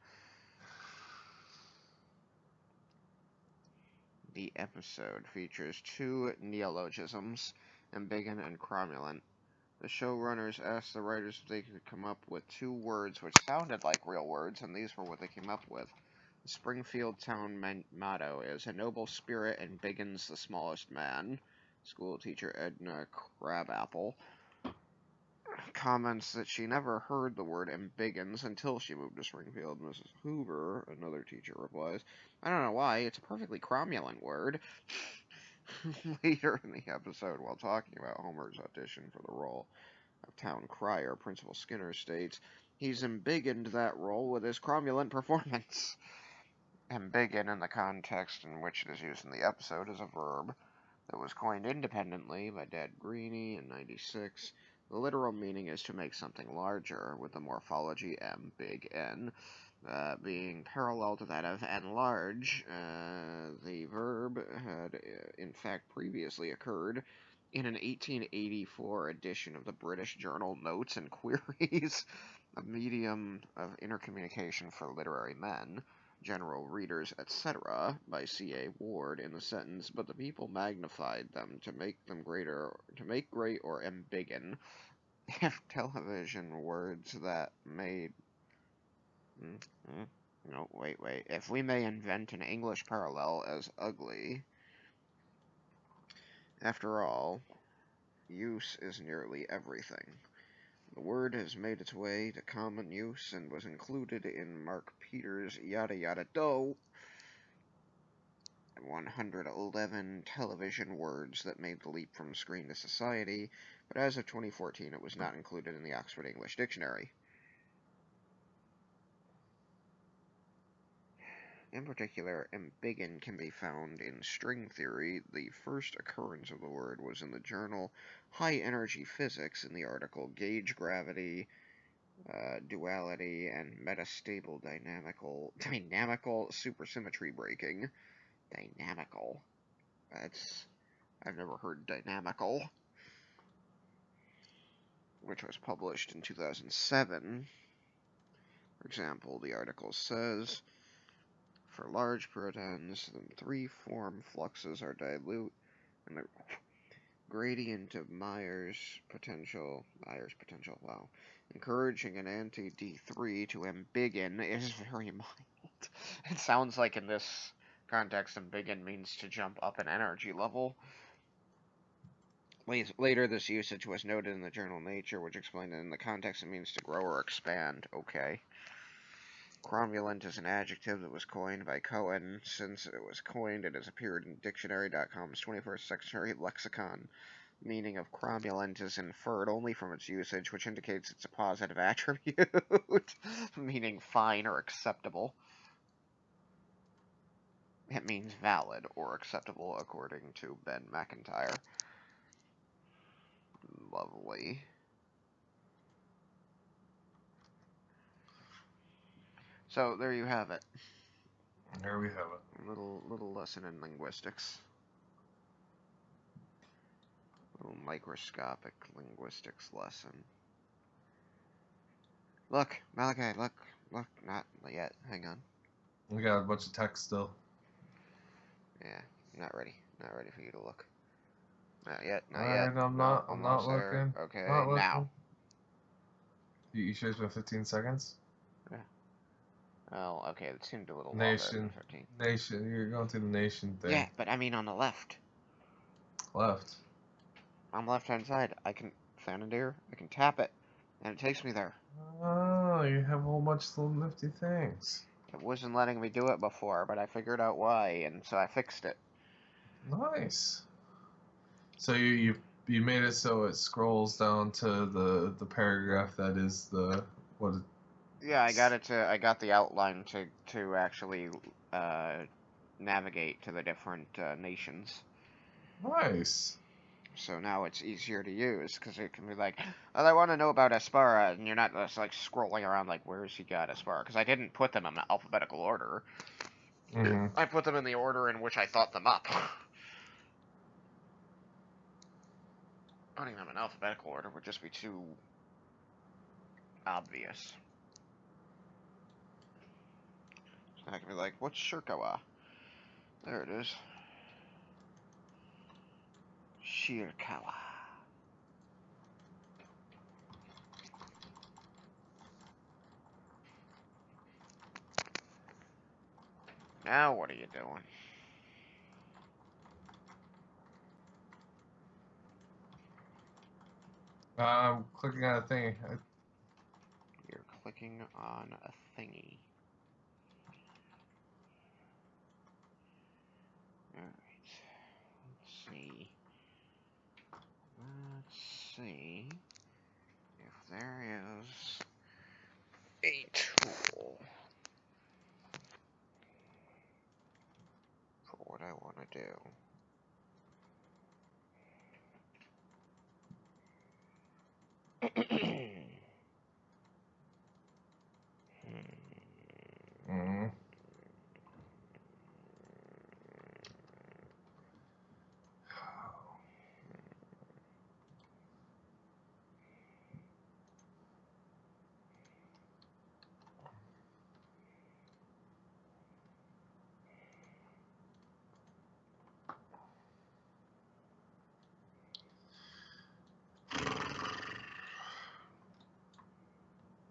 The episode features two neologisms, embiggen and cromulent. The showrunners asked the writers if they could come up with two words which sounded like real words, and these were what they came up with. The Springfield town motto is, "A noble spirit embiggins the smallest man." School teacher Edna Crabapple comments that she never heard the word embiggens until she moved to Springfield. Mrs. Hoover, another teacher, replies, "I don't know why, it's a perfectly cromulent word." Later in the episode, while talking about Homer's audition for the role of town crier, Principal Skinner states, "He's embiggened that role with his cromulent performance." Embiggen, in the context in which it is used in the episode, is a verb that was coined independently by Dad Greeny in '96. The literal meaning is to make something larger, with the morphology M, big N, being parallel to that of enlarge. The verb had, in fact, previously occurred in an 1884 edition of the British journal Notes and Queries, a medium of intercommunication for literary men, general readers, etc., by C.A. Ward in the sentence, "But the people magnified them to make great or embiggen." If television words that made... No, wait. If we may invent an English parallel as ugly. After all, use is nearly everything. The word has made its way to common use and was included in Mark Peters' Yada Yada Do, 111 television words that made the leap from screen to society, but as of 2014 it was not included in the Oxford English Dictionary. In particular, embiggen can be found in string theory. The first occurrence of the word was in the journal High Energy Physics in the article Gauge Gravity, Duality, and Metastable Dynamical Supersymmetry Breaking. Dynamical. I've never heard dynamical. Which was published in 2007. For example, the article says, for large protons, the three-form fluxes are dilute, and the gradient of Myers potential, wow, encouraging an anti-D3 to embiggen is very mild. It sounds like in this context, embiggen means to jump up an energy level. Later, this usage was noted in the journal Nature, which explained that in the context it means to grow or expand. Okay. Cromulent is an adjective that was coined by Cohen. Since it was coined, it has appeared in Dictionary.com's 21st Century Lexicon. Meaning of cromulent is inferred only from its usage, which indicates it's a positive attribute, meaning fine or acceptable. It means valid or acceptable, according to Ben McIntyre. Lovely. So there you have it. There we have it. Little lesson in linguistics. Little microscopic linguistics lesson. Look, Malachi, look, not yet. Hang on. We got a bunch of text still. Yeah, not ready for you to look. Not yet. Alright, I'm not looking. Okay, Not looking. now. You sure it's been 15 seconds? Yeah. Oh, okay, it seemed a little Nation. longer than 15. Nation, you're going to the nation thing. Yeah, but I mean on the left. Left. on the left-hand side. I can Xanadir. I can tap it, and it takes me there. Oh, you have a whole bunch of little nifty things. It wasn't letting me do it before, but I figured out why, and so I fixed it. Nice. So you made it so it scrolls down to the paragraph that is the what? Yeah, I got the outline to actually navigate to the different nations. Nice. So now it's easier to use because it can be like, oh, I want to know about Aspara, and you're not just like scrolling around like, where's he got Aspara? Because I didn't put them in alphabetical order. Mm-hmm. I put them in the order in which I thought them up. Putting them in alphabetical order would just be too obvious. So I can be like, what's Shirkawa? There it is. Shirkawa. Now what are you doing? I'm clicking on a thing. You're clicking on a thingy. Alright. Let's see if there is a tool for what I want to do. Mm-hmm.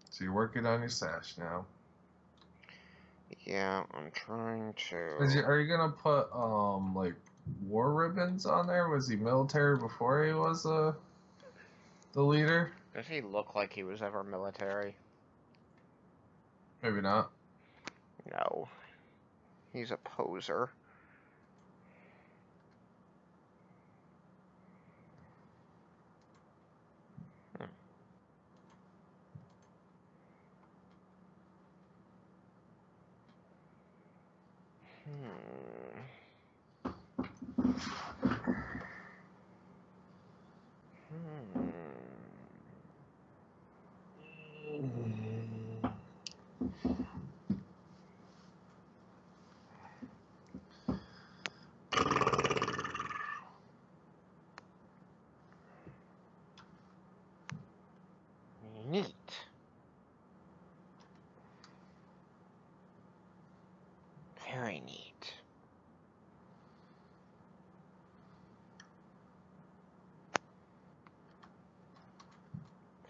So you're working on your sash now. Yeah, I'm trying to. Are you gonna put like war ribbons on there? Was he military before he was the leader? Does he look like he was ever military? Maybe not. No. He's a poser. Neat. Very neat.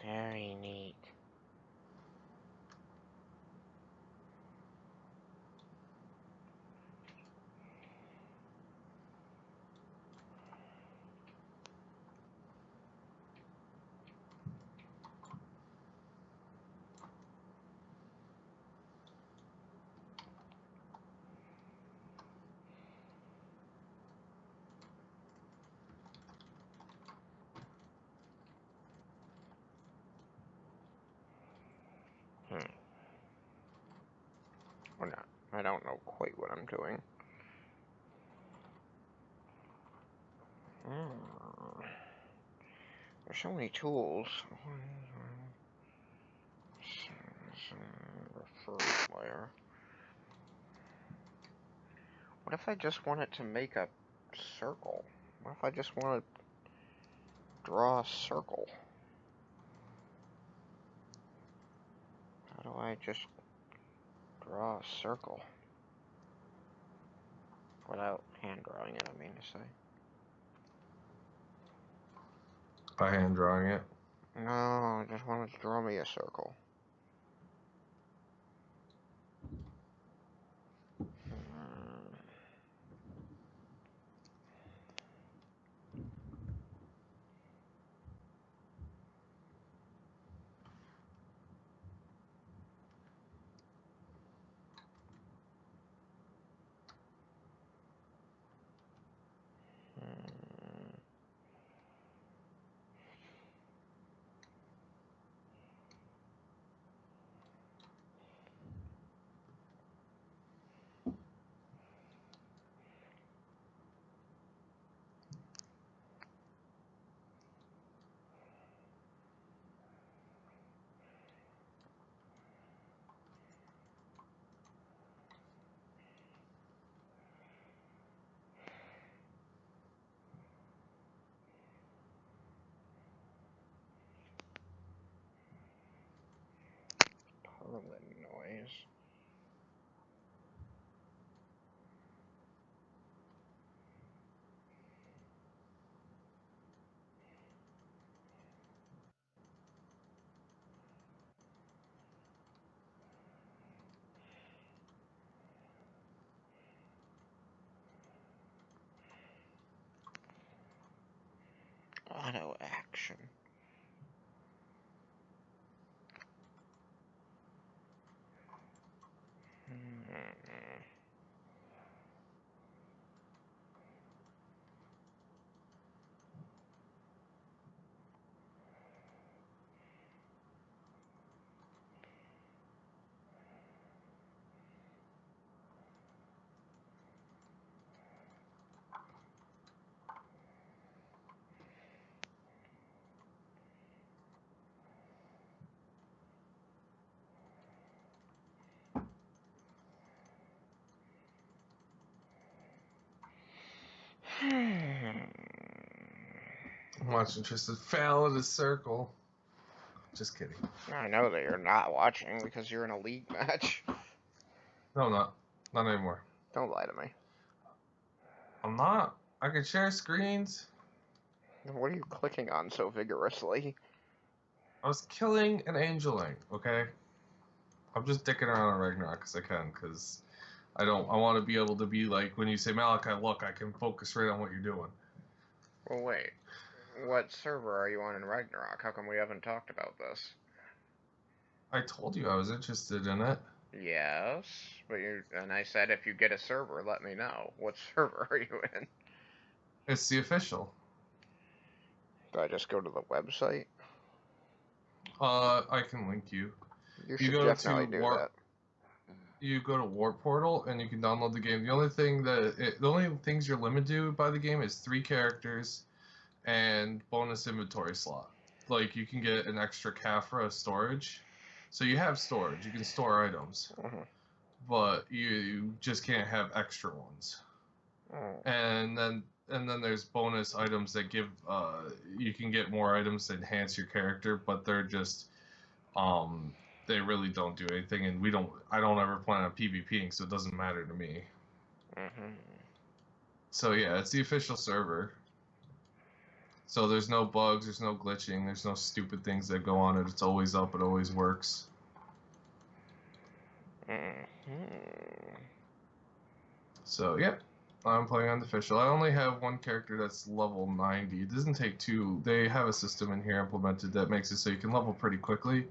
Very neat. Or not. I don't know quite what I'm doing. There's so many tools. Refer layer. What if I just wanted to make a circle? What if I just want to draw a circle? How do I just draw a circle? Without hand drawing it, I mean to say. By hand drawing it. No, I just wanted to draw me a circle. auto action. I'm watching Tristan fail in a circle. Just kidding. I know that you're not watching because you're in a league match. No, not anymore. Don't lie to me. I'm not. I can share screens. What are you clicking on so vigorously? I was killing an angeling, okay? I'm just dicking around on Ragnarok because I can, because I want to be able to be like, when you say Malachi, look, I can focus right on what you're doing. Well, wait. What server are you on in Ragnarok? How come we haven't talked about this? I told you I was interested in it. Yes, but and I said if you get a server, let me know. What server are you in? It's the official. Do I just go to the website? I can link you. You You should go definitely to do Warp. that. You go to Warp Portal and you can download the game. The only things you're limited to by the game is 3 characters and bonus inventory slot. Like you can get an extra Caphra storage, so you have storage. You can store items, but you just can't have extra ones. And then there's bonus items that give you can get more items to enhance your character, but they're just they really don't do anything, and I don't ever plan on PvPing, so it doesn't matter to me. So yeah, it's the official server. So there's no bugs, there's no glitching, there's no stupid things that go on it. It's always up, it always works. So yep, I'm playing on the official. I only have one character that's level 90. It doesn't take 2. They have a system in here implemented that makes it so you can level pretty quickly.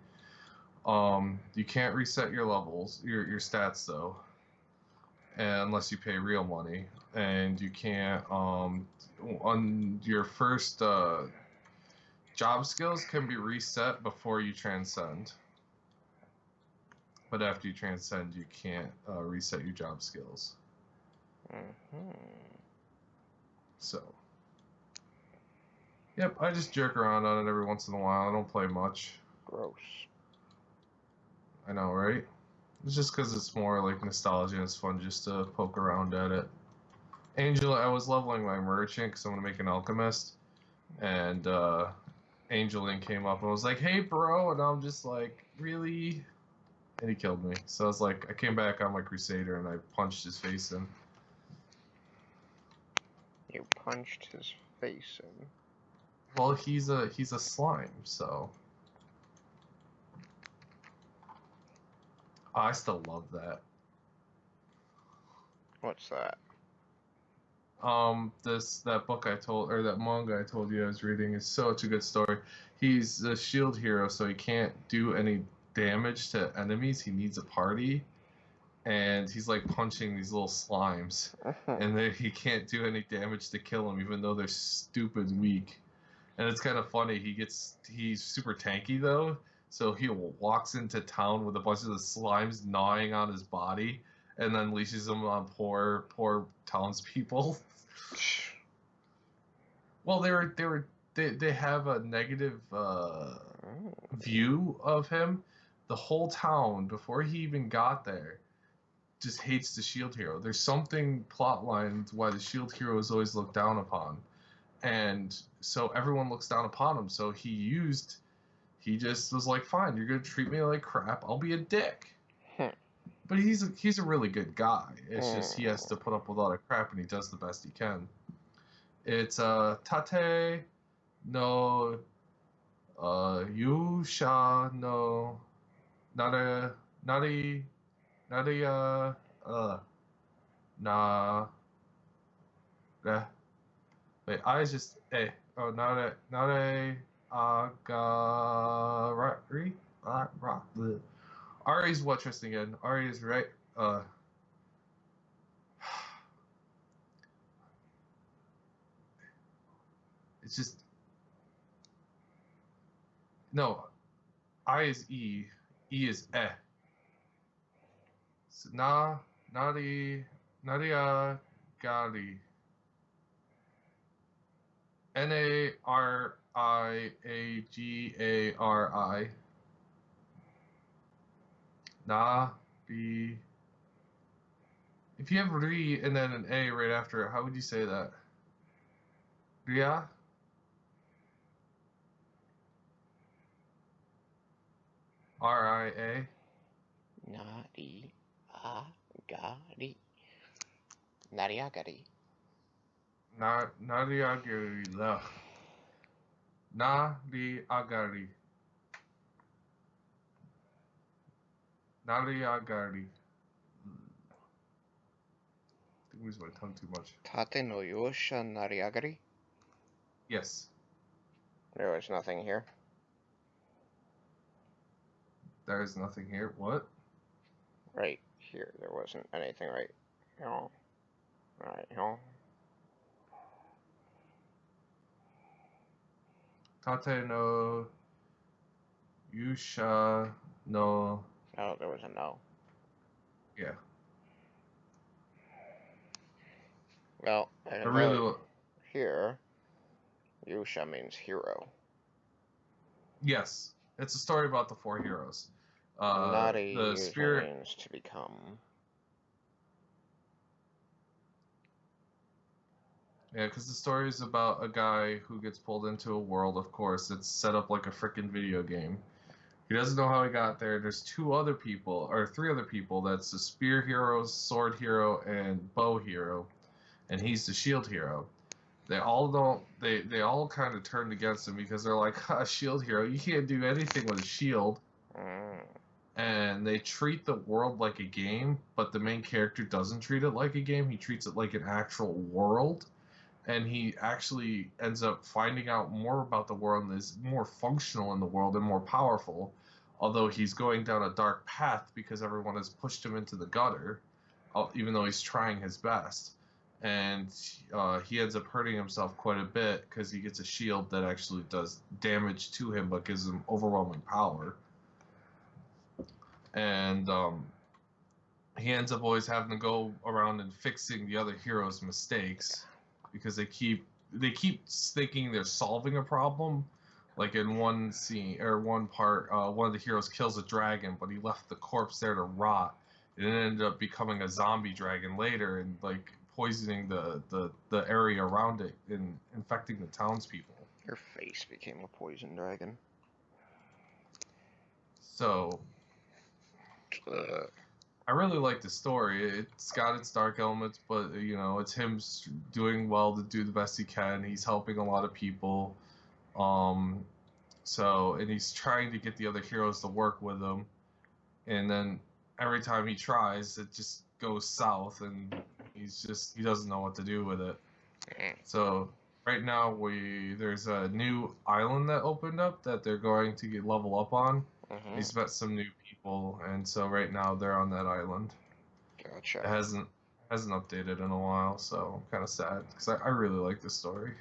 You can't reset your levels, your stats though, unless you pay real money, and you can't on your first job skills can be reset before you transcend, but after you transcend you can't reset your job skills. So yep, I just jerk around on it every once in a while. I don't play much. Gross. I know, right? It's just because it's more like nostalgia and it's fun just to poke around at it. Angel, I was leveling my merchant because I'm going to make an alchemist. And Angeling came up and was like, hey, bro. And I'm just like, really? And he killed me. So I was like, I came back on my Crusader and I punched his face in. You punched his face in? Well, he's a slime, so... I still love that. What's that? That book that manga I told you I was reading is such a good story. He's a shield hero, so he can't do any damage to enemies. He needs a party, and he's like punching these little slimes, and he can't do any damage to kill them, even though they're stupid weak. And it's kind of funny. He's super tanky though, so he walks into town with a bunch of the slimes gnawing on his body, and then leashes them on poor townspeople. Well, they have a negative view of him. The whole town, before he even got there, just hates the shield hero. There's something plot lines why the shield hero is always looked down upon, and so everyone looks down upon him. So he just was like, fine, you're gonna treat me like crap, I'll be a dick. But he's a really good guy. It's just he has to put up with all that crap, and he does the best he can. It's Tate no Yusha no Nari na wait, I just Nare Agari. Ari's what, Tristan, again? Ari is right. It's just no. I is E. E is eh. So, Nadia Gali. Nariagari. Be. If you have Ri and then an A right after it, how would you say that? Ria? RIA? Nariagari. Nariagari. Nariagari. Nariagari. Nariagari. I think I use my tongue too much. Tate no yosha nariagari? Yes. There was nothing here. There is nothing here. What? Right here. There wasn't anything right. No. Alright, no. Tate no Yusha no. Oh, there was a no. Yeah. Well, I really. Here, Yusha means hero. Yes. It's a story about the 4 heroes. Nari The spirit means to become. Yeah, because the story is about a guy who gets pulled into a world, of course, it's set up like a freaking video game. He doesn't know how he got there. There's 3 other people. That's the spear hero, sword hero, and bow hero. And he's the shield hero. They all kind of turned against him because they're like, shield hero, you can't do anything with a shield. And they treat the world like a game, but the main character doesn't treat it like a game. He treats it like an actual world. And he actually ends up finding out more about the world and is more functional in the world and more powerful, although he's going down a dark path because everyone has pushed him into the gutter, even though he's trying his best. And he ends up hurting himself quite a bit because he gets a shield that actually does damage to him but gives him overwhelming power. And he ends up always having to go around and fixing the other heroes' mistakes, because they keep thinking they're solving a problem. Like in one scene or one part, one of the heroes kills a dragon, but he left the corpse there to rot. And it ended up becoming a zombie dragon later, and like poisoning the area around it and infecting the townspeople. Your face became a poison dragon. So I really like the story. It's got its dark elements, but it's him doing well to do the best he can. He's helping a lot of people, and he's trying to get the other heroes to work with him. And then every time he tries, it just goes south, and he doesn't know what to do with it. So right now there's a new island that opened up that they're going to level up on. He's met some new people, and so right now they're on that island. Gotcha. It hasn't updated in a while, so I'm kind of sad because I really like this story.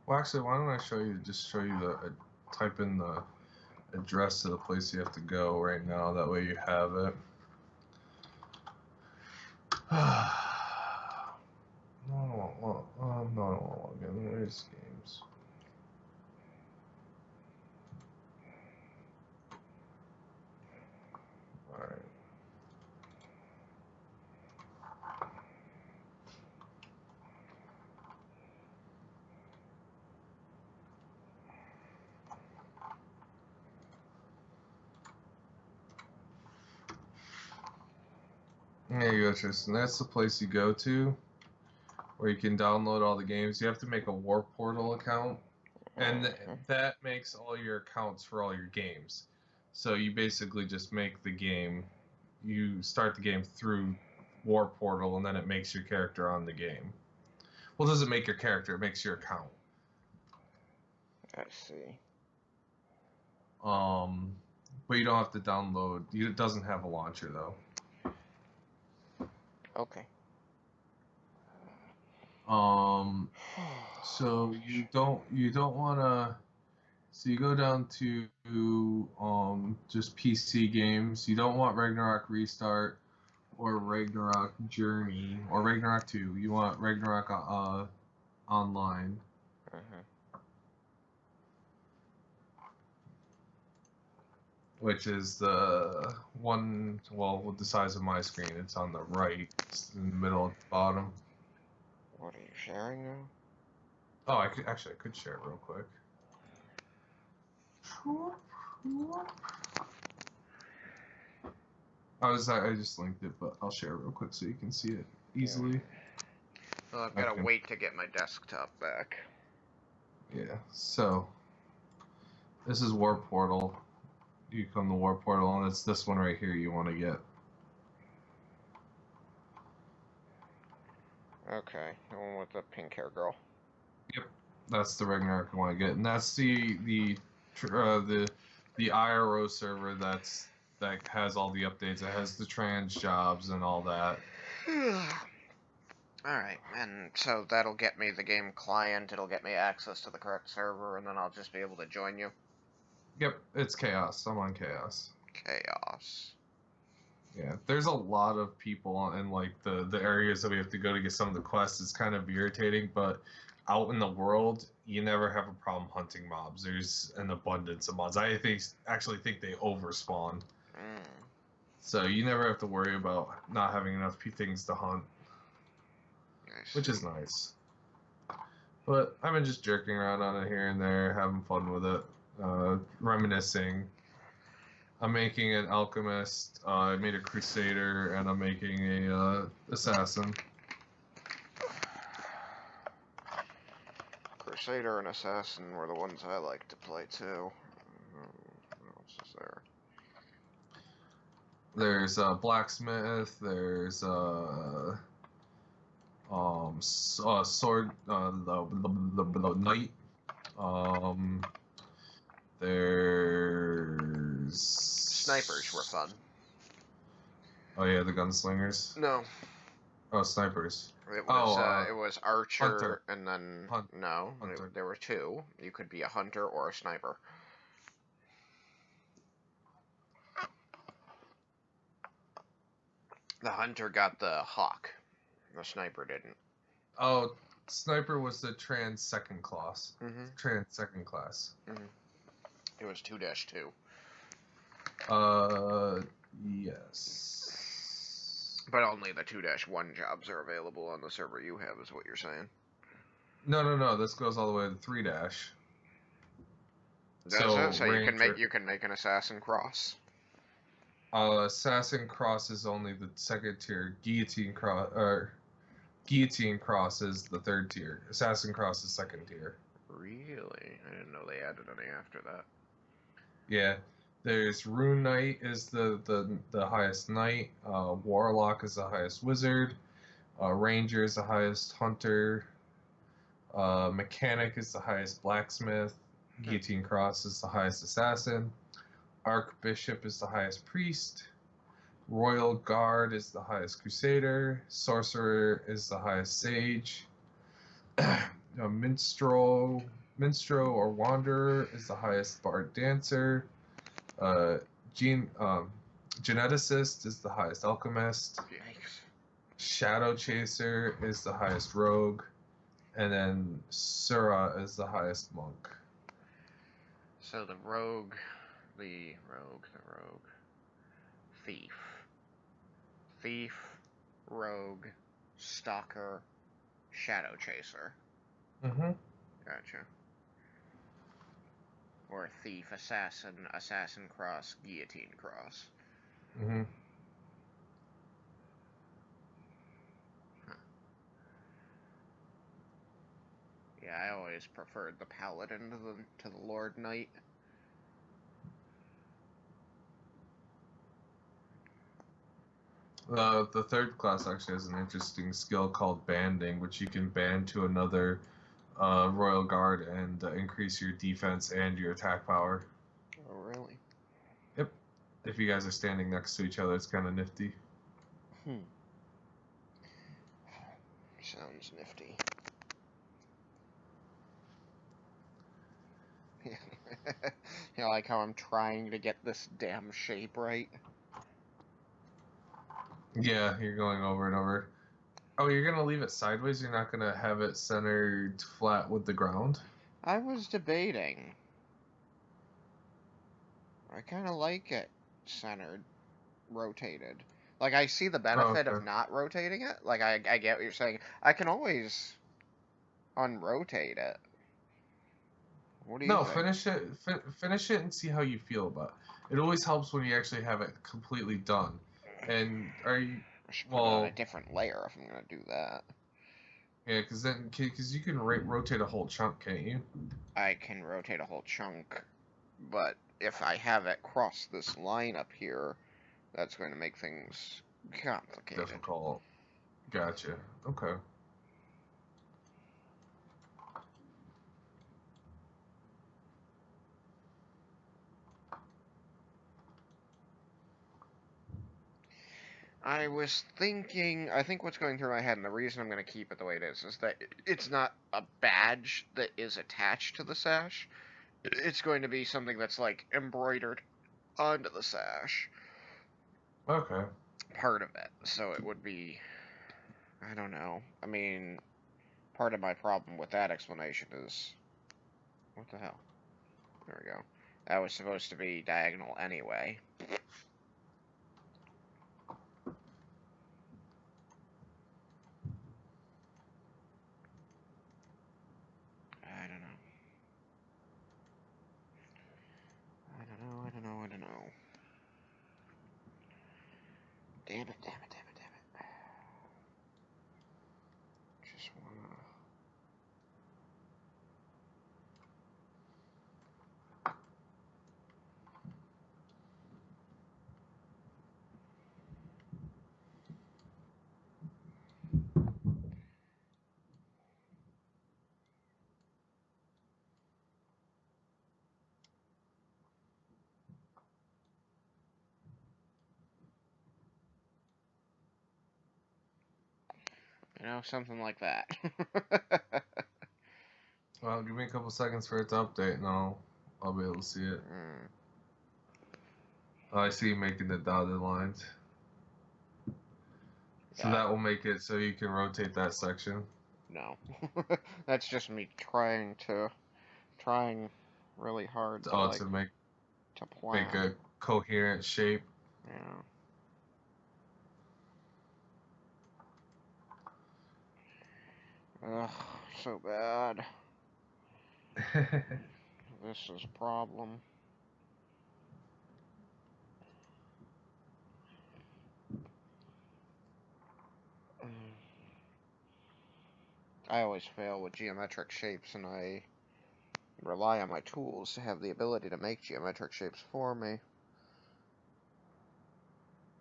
Well, actually, why don't I show you type in the address to the place you have to go right now. That way you have it. No, I don't want to log in. Where's games? Alright. There you go, Tristan. That's the place you go to. where you can download all the games. You have to make a War Portal account, and that makes all your accounts for all your games. So you basically just make the game. You start the game through War Portal, and then it makes your character on the game. Well, it doesn't make your character; it makes your account. I see. But you don't have to download. It doesn't have a launcher though. Okay. So you don't want to. So you go down to just PC games. You don't want Ragnarok Restart or Ragnarok Journey or Ragnarok 2. You want Ragnarok Online. Which is the one, well, with the size of my screen. It's on the right, it's in the middle at the bottom. What are you sharing now? Oh, I could share it real quick. I just linked it, but I'll share it real quick so you can see it easily. Yeah. Well, I've got to wait to get my desktop back. Yeah, so this is War Portal. You come to War Portal, and it's this one right here you want to get. Okay, the one with the pink hair girl. Yep, that's the Ragnarok you want to get, and that's the IRO server that has all the updates. It has the trans jobs and all that. Alright, and so that'll get me the game client, it'll get me access to the correct server, and then I'll just be able to join you? Yep, it's Chaos. I'm on Chaos. Chaos. Yeah, there's a lot of people in like the areas that we have to go to get some of the quests. It's kind of irritating, but out in the world, you never have a problem hunting mobs. There's an abundance of mobs. I actually think they overspawn. So you never have to worry about not having enough things to hunt. Nice. Which is nice. But I've been just jerking around on it here and there, having fun with it, reminiscing. I'm making an alchemist, I made a crusader, and I'm making a assassin. Crusader and assassin were the ones I like to play too. What else is there? There's blacksmith. There's sword. The knight. There's snipers were fun. Oh yeah, the gunslingers. No. Oh, snipers. It was archer, hunter. And then hunter. There were two. You could be a hunter or a sniper. The hunter got the hawk. The sniper didn't. Oh, sniper was the trans second class. Trans second class. It was 2-2. Yes. But only the 2-1 jobs are available on the server you have, is what you're saying. No. This goes all the way to 3-. So you can make an assassin cross. Assassin cross is only the second tier. Guillotine cross is the third tier. Assassin cross is second tier. Really? I didn't know they added any after that. Yeah. There's Rune Knight is the highest knight. Warlock is the highest wizard. Ranger is the highest hunter. Mechanic is the highest blacksmith. Guillotine cross is the highest assassin. Archbishop is the highest priest. Royal Guard is the highest crusader. Sorcerer is the highest sage. Minstrel or wanderer is the highest bard dancer. Geneticist is the highest alchemist. Yikes. Shadow chaser is the highest rogue. And then Sura is the highest monk. So the rogue, thief, rogue, stalker, shadow chaser. Gotcha. Or thief, assassin cross, guillotine cross. Yeah, I always preferred the paladin to the lord knight. The third class actually has an interesting skill called banding, which you can band to another royal guard and increase your defense and your attack power. Oh, really? Yep. If you guys are standing next to each other, it's kind of nifty. Sounds nifty. You know, like how I'm trying to get this damn shape right. Yeah, you're going over and over. Oh, you're gonna leave it sideways? You're not gonna have it centered flat with the ground? I was debating. I kind of like it centered, rotated. Like, I see the Oh, benefit of okay. not rotating it. Like, I get what you're saying. I can always unrotate it. What do you No, think? finish it and see how you feel about it. It always helps when you actually have it completely done. And are you, I should put it on a well, different layer if I'm gonna do that. yeah, because you can rotate a whole chunk, can't you? I can rotate a whole chunk, but if I have it cross this line up here, that's going to make things complicated. Difficult. Gotcha. Okay. I was thinking, I think what's going through my head, and the reason I'm going to keep it the way it is that it's not a badge that is attached to the sash. It's going to be something that's like embroidered onto the sash, Okay. part of it. So it would be, I don't know. I mean, part of my problem with that explanation is, what the hell? There we go. That was supposed to be diagonal anyway. I don't know. I don't know, I don't know, I don't know. Damn it, damn it, damn it, damn it. Just wanna... You know, something like that. Well, give me a couple seconds for it to update, and I'll be able to see it. Oh, I see you making the dotted lines. So Yeah, that will make it so you can rotate that section. no. That's just me trying really hard to, Oh, like, to to make plan. a coherent shape. Yeah. Ugh, so bad. This is a problem. I always fail with geometric shapes, and I rely on my tools to have the ability to make geometric shapes for me.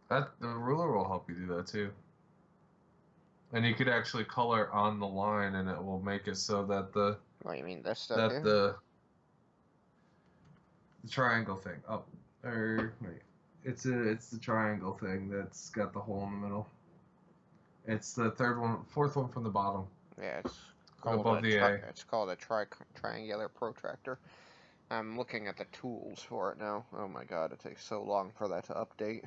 The ruler will help you do that too. And you could actually color on the line, and it will make it so that What, you mean this stuff that here? the triangle thing. Oh, or wait, it's the triangle thing that's got the hole in the middle. It's the fourth one from the bottom, Yeah, above the A. it's called a triangular protractor. I'm looking at the tools for it now. Oh my god, it takes so long for that to update.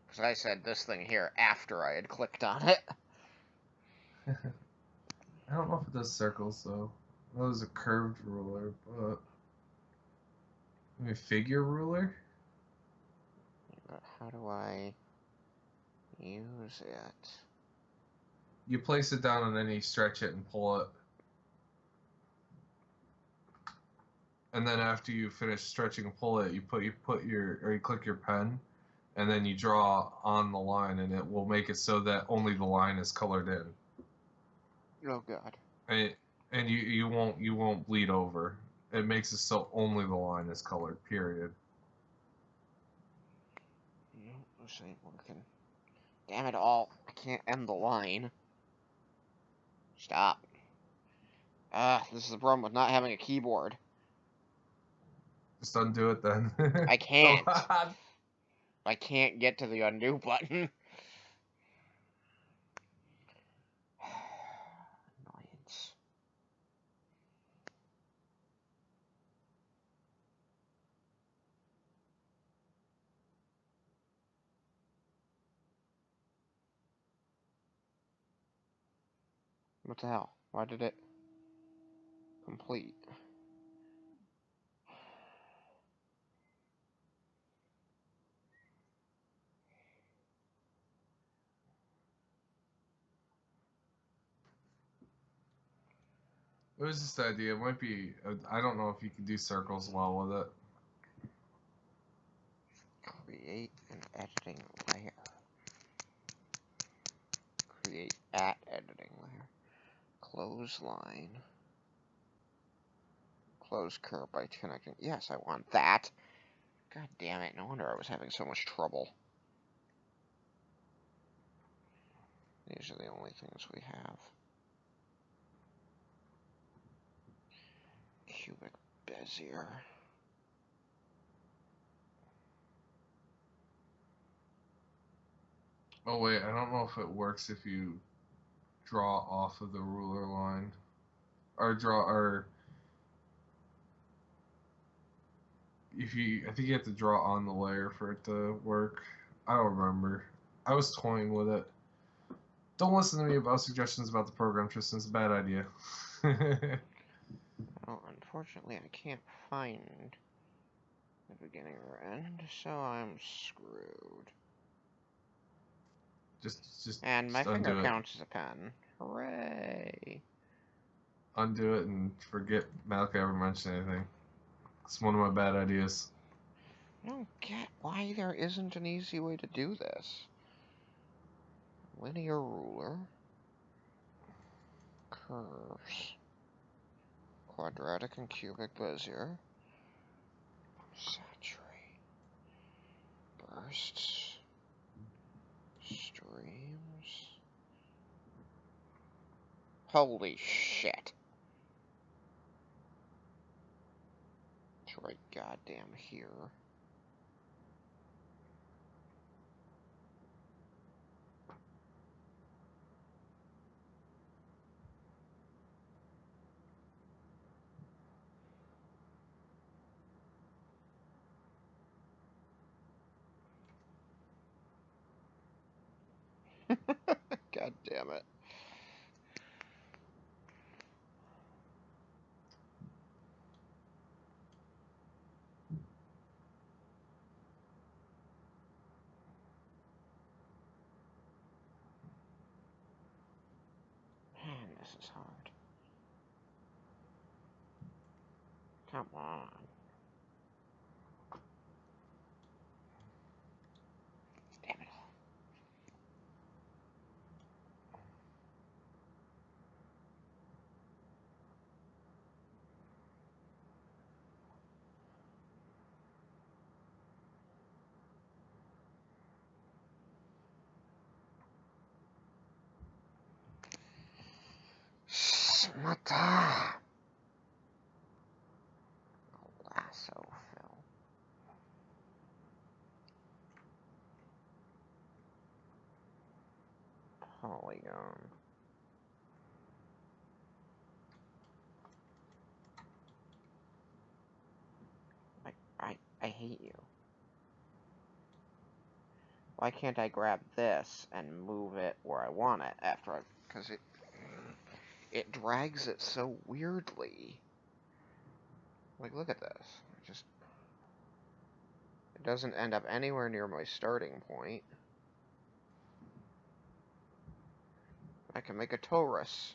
Because I said this thing here after I had clicked on it. I don't know if it does circles though. Well, there's a curved ruler, but maybe a figure ruler. But how do I use it? You place it down and then you stretch it and pull it. And then after you finish stretching and pull it, you click your pen, and then you draw on the line, and it will make it so that only the line is colored in. Oh God. And you won't bleed over. It makes it so only the line is colored. Period. No, this ain't working. Damn it all! I can't end the line. Stop. This is the problem with not having a keyboard. Just undo it then. I can't. Come on. I can't get to the undo button. Annoyance. What the hell? Why did it complete? It was just the idea. It might be. I don't know if you can do circles well with it. Create an editing layer. Create at editing layer. Close line. Close curve by connecting. Yes, I want that. God damn it, no wonder I was having so much trouble. These are the only things we have. Cubic Bezier. Oh wait, I don't know if it works if you draw off of the ruler line, or if you. I think you have to draw on the layer for it to work. I don't remember. I was toying with it. Don't listen to me about suggestions about the program, Tristan. It's a bad idea. Well, unfortunately, I can't find the beginning or end, so I'm screwed. And my just finger undo it. counts as a pen. Hooray! Undo it and forget Malachi ever mentioned anything. It's one of my bad ideas. I don't get why there isn't an easy way to do this. Linear ruler. Curves. Quadratic and cubic Bezier. Saturate. Bursts. Streams. Holy shit. It's right goddamn here. God damn it. Man, this is hard. Come on. Damn it all. Smata. Lasso fill. Polygon. I hate you. Why can't I grab this and move it where I want it after I... Because it drags it so weirdly. Like, look at this. It doesn't end up anywhere near my starting point. I can make a torus.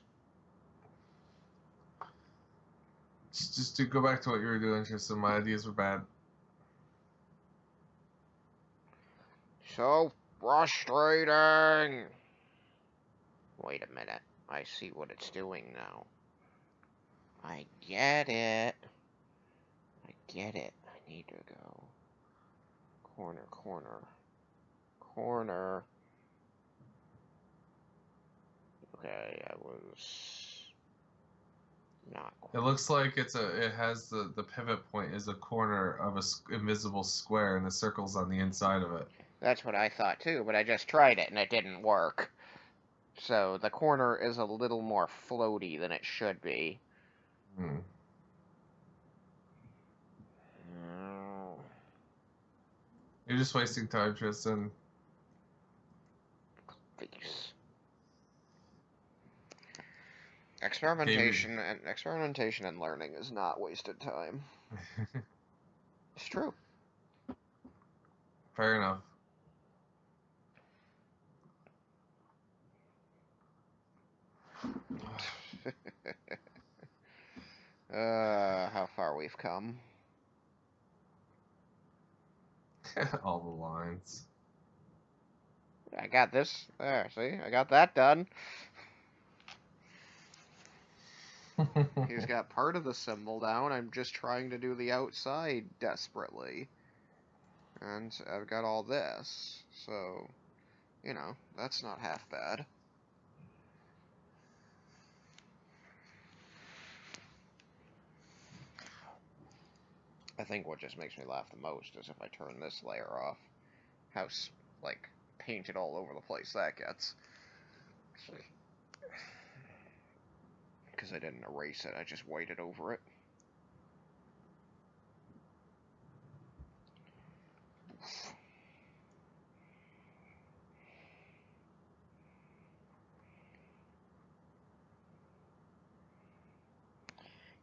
Just to go back to what you were doing, Tristan, my ideas were bad. So frustrating. Wait a minute. I see what it's doing now. I get it. I get it. I need to go corner, corner, corner. Okay, I was not It quite. looks like it has the pivot point is a corner of a invisible square, and the circle's on the inside of it. That's what I thought too, but I just tried it and it didn't work. So the corner is a little more floaty than it should be. Hmm. Oh, You're just wasting time, Tristan. please. Gave Experimentation and learning is not wasted time. you. It's true. Fair enough. How far we've come. All the lines. I got this. There, see? I got that done. He's got part of the symbol down. I'm just trying to do the outside desperately. And I've got all this. So, that's not half bad. I think what just makes me laugh the most is if I turn this layer off, how, like, painted all over the place that gets. Because I didn't erase it, I just whited over it.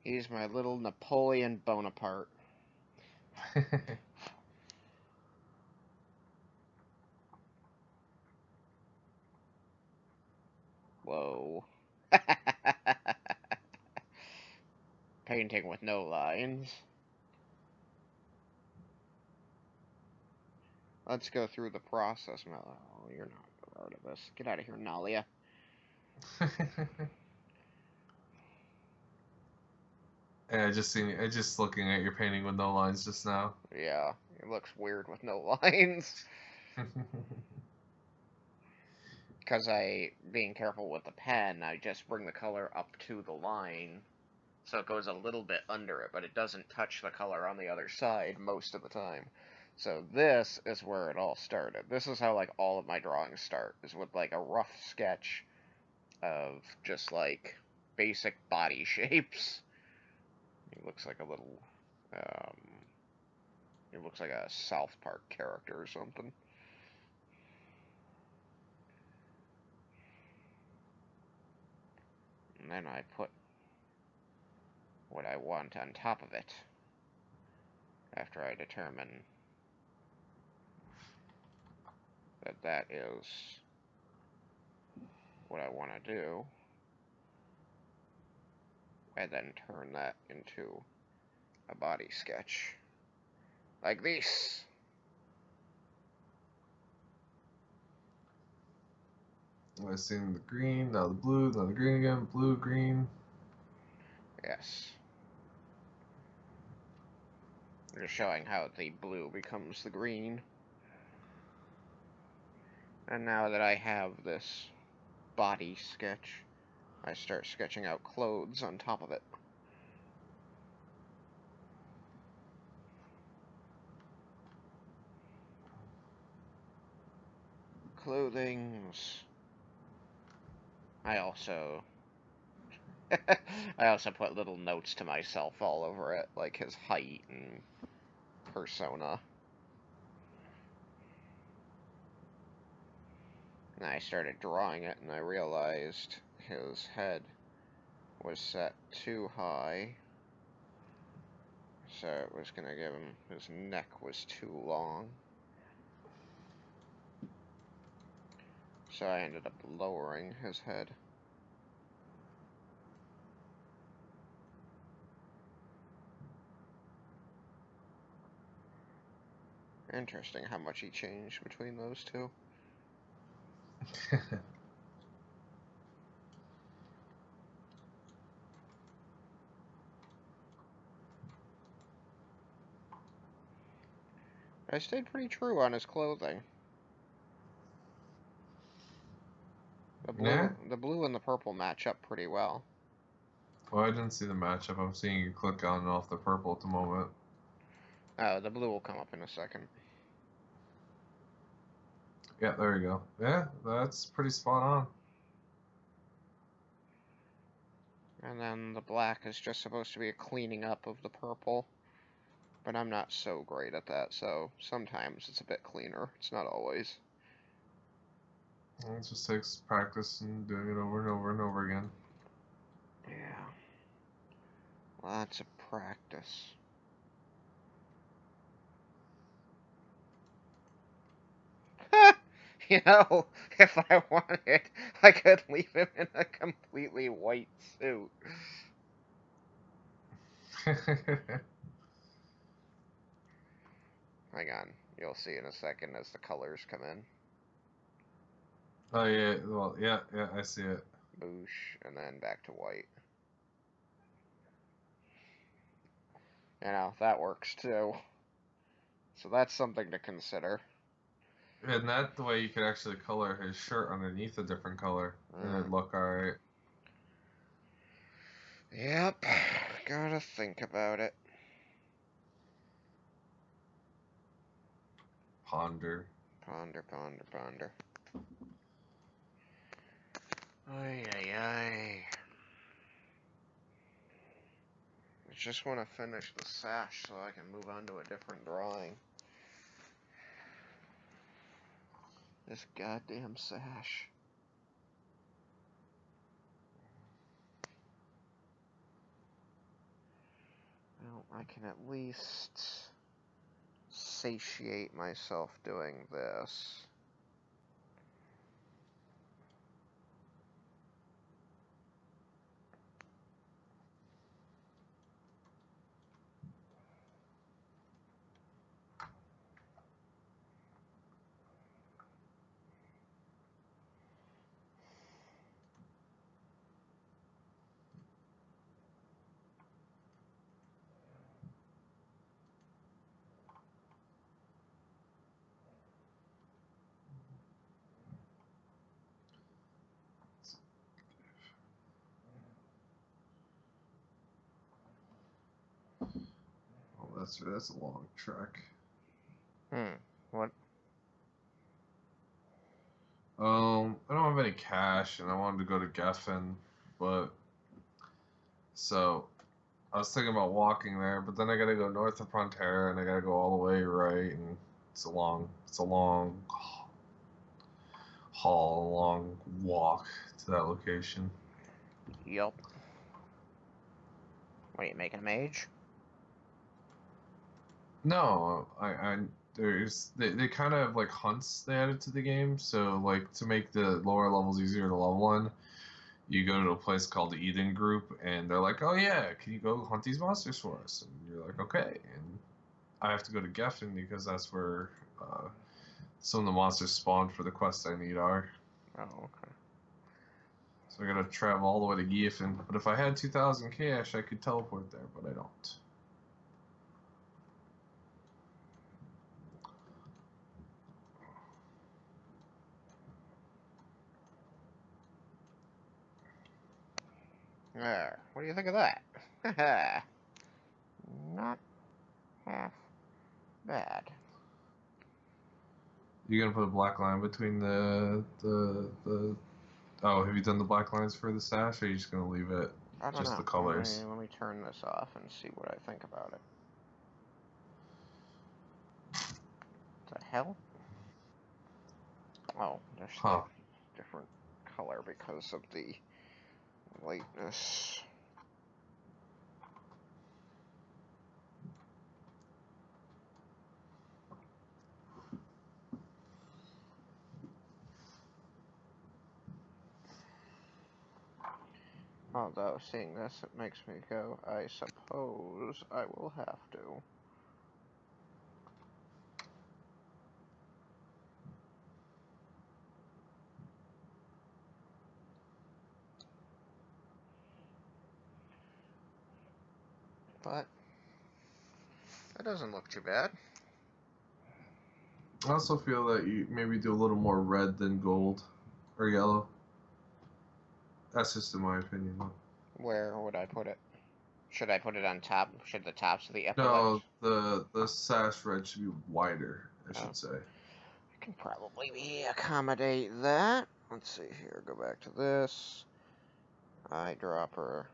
He's my little Napoleon Bonaparte. Whoa. Painting with no lines. Let's go through the process. Oh, you're not part of this. Get out of here, Nalia. Yeah, I just looking at your painting with no lines just now. Yeah, it looks weird with no lines. Because being careful with the pen, I just bring the color up to the line, so it goes a little bit under it, but it doesn't touch the color on the other side most of the time. So this is where it all started. This is how, like, all of my drawings start, is with, like, a rough sketch of just, like, basic body shapes. He looks like a little, he looks like a South Park character or something. And then I put what I want on top of it after I determine that that is what I want to do, and then turn that into a body sketch like this. I've seen the green, now the blue, now the green again, blue, green. Yes. Just showing how the blue becomes the green. And now that I have this body sketch, I start sketching out clothes on top of it. Clothings. I also I also put little notes to myself all over it, like his height and persona. And I started drawing it, and I realized his head was set too high. So it was going to give him, his neck was too long. So I ended up lowering his head. Interesting how much he changed between those two. I stayed pretty true on his clothing. Yeah? The blue and the purple match up pretty well. Well, I didn't see the matchup. I'm seeing you click on and off the purple at the moment. Oh, the blue will come up in a second. Yeah, there you go. Yeah, that's pretty spot on. And then the black is just supposed to be a cleaning up of the purple. But I'm not so great at that, so sometimes it's a bit cleaner. It's not always. It just takes practice and doing it over and over and over again. Yeah. Lots of practice. You know, if I wanted, I could leave him in a completely white suit. Hang on, you'll see in a second as the colors come in. Oh yeah, well yeah, I see it. Boosh, and then back to white. You know, that works too. So that's something to consider. And that the way you could actually color his shirt underneath a different color, and it'd look alright. Yep, gotta think about it. Ponder. Ponder, ponder, ponder. Ay, ay, ay. I just want to finish the sash so I can move on to a different drawing. This goddamn sash. Well, I can at least satiate myself doing this. Oh, that's a long trek. What? I don't have any cash, and I wanted to go to Geffen, but so I was thinking about walking there, but then I gotta go north of Frontera, and I gotta go all the way right, and it's a long haul, a long walk to that location. Yup. What are you making a mage? No, I they kind of have like hunts they added to the game, so like to make the lower levels easier to level on, you go to a place called the Eden Group, and they're like, "Oh yeah, can you go hunt these monsters for us?" And you're like, "Okay." And I have to go to Geffen because that's where some of the monsters spawned for the quest I need are. Oh, okay. So I gotta travel all the way to Geffen. But if I had 2,000 cash, I could teleport there, but I don't. There. What do you think of that? Not half bad. You gonna put a black line between the Oh, have you done the black lines for the sash, or are you just gonna leave it I don't just know. the colors? Let me turn this off and see what I think about it. The hell? Oh, there's the Huh. different color because of the lightness. Although, seeing this, it makes me go, I suppose I will have to. but that doesn't look too bad. I also feel that you maybe do a little more red than gold or yellow. That's just in my opinion, though. Where would I put it? Should I put it on top? Should the tops of the epaulets? No, the sash red should be wider, I should say. I can probably accommodate that. Let's see here. Go back to this. Eyedropper.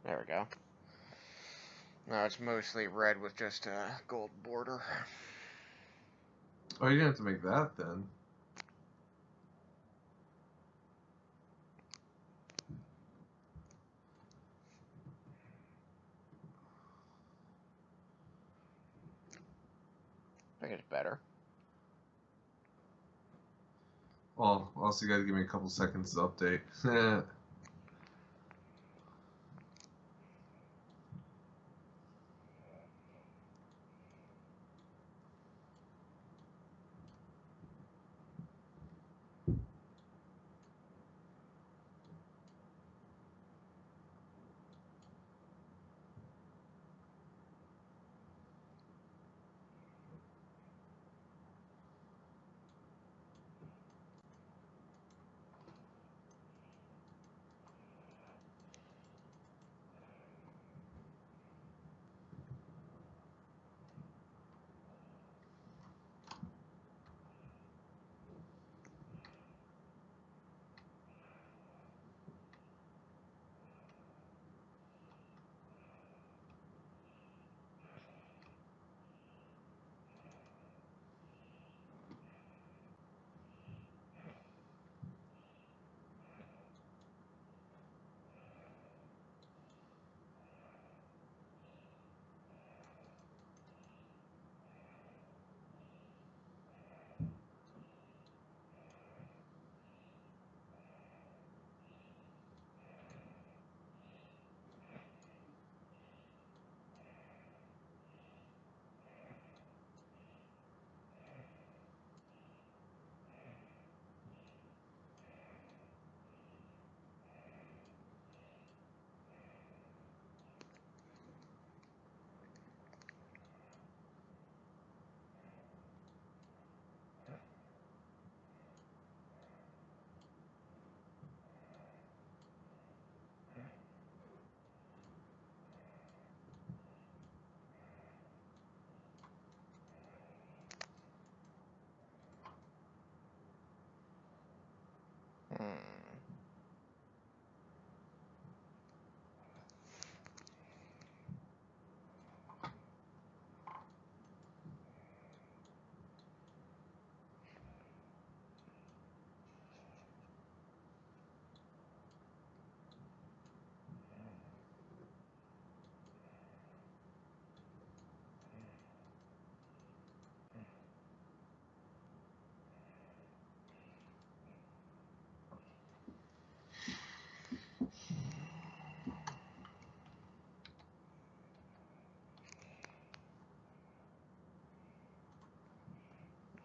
There we go. Now it's mostly red with just a gold border. Oh, you didn't have to make that then. I think it's better. Well, also you gotta give me a couple seconds to update.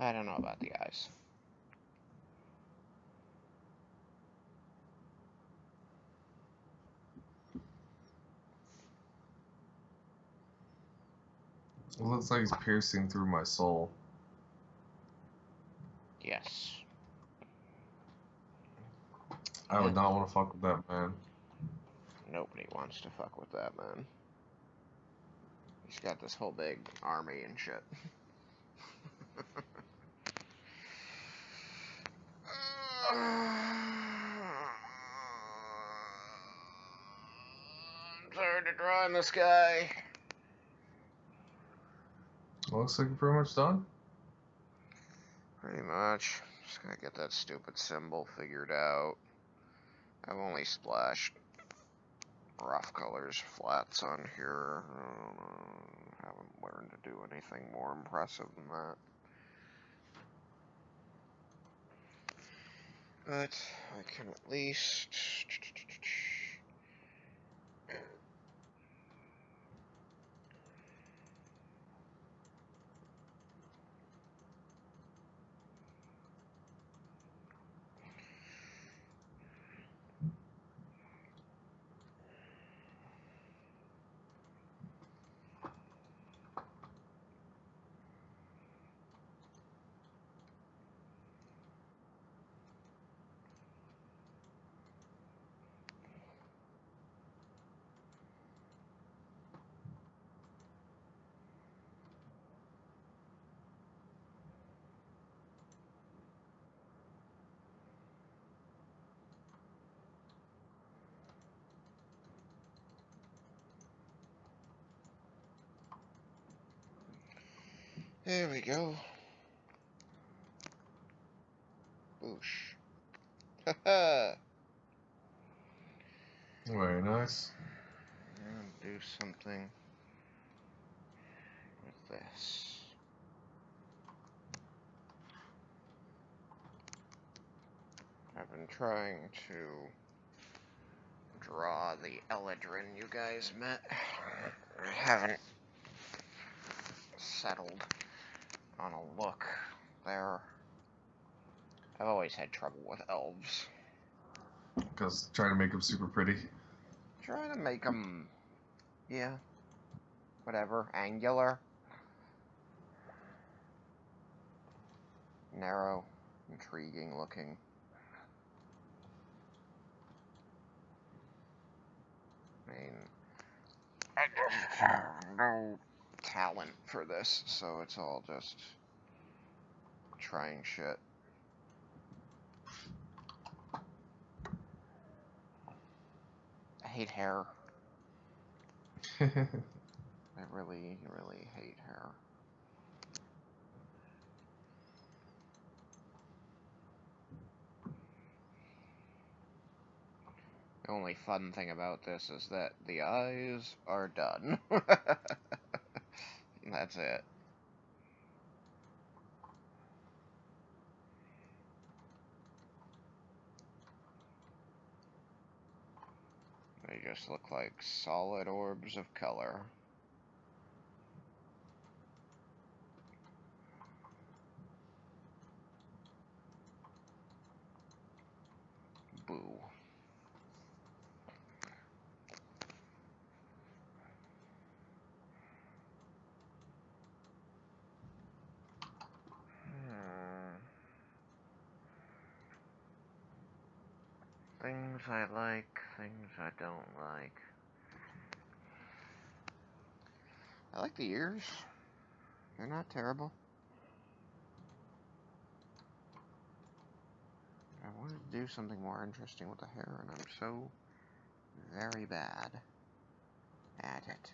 I don't know about the eyes. It looks like he's piercing through my soul. Yes. I would not want to fuck with that man. Nobody wants to fuck with that man. He's got this whole big army and shit. I'm tired of drawing this guy. Looks like you're pretty much done. Pretty much. Just gotta get that stupid symbol figured out. I've only splashed rough colors, flats on here. Haven't learned to do anything more impressive than that. But I can at least... There we go. Boosh. Haha. Very nice. Do something with this. I've been trying to draw the Eladrin you guys met. I haven't settled on a look there. I've always had trouble with elves. Because trying to make them super pretty. Trying to make them, yeah, whatever, angular, narrow, intriguing looking. I mean, I just have no talent for this, so it's all just trying shit. I hate hair. I really, really hate hair. The only fun thing about this is that the eyes are done. That's it. They just look like solid orbs of color. Boo. Things I like, things I don't like. I like the ears. They're not terrible. I wanted to do something more interesting with the hair, and I'm so very bad at it.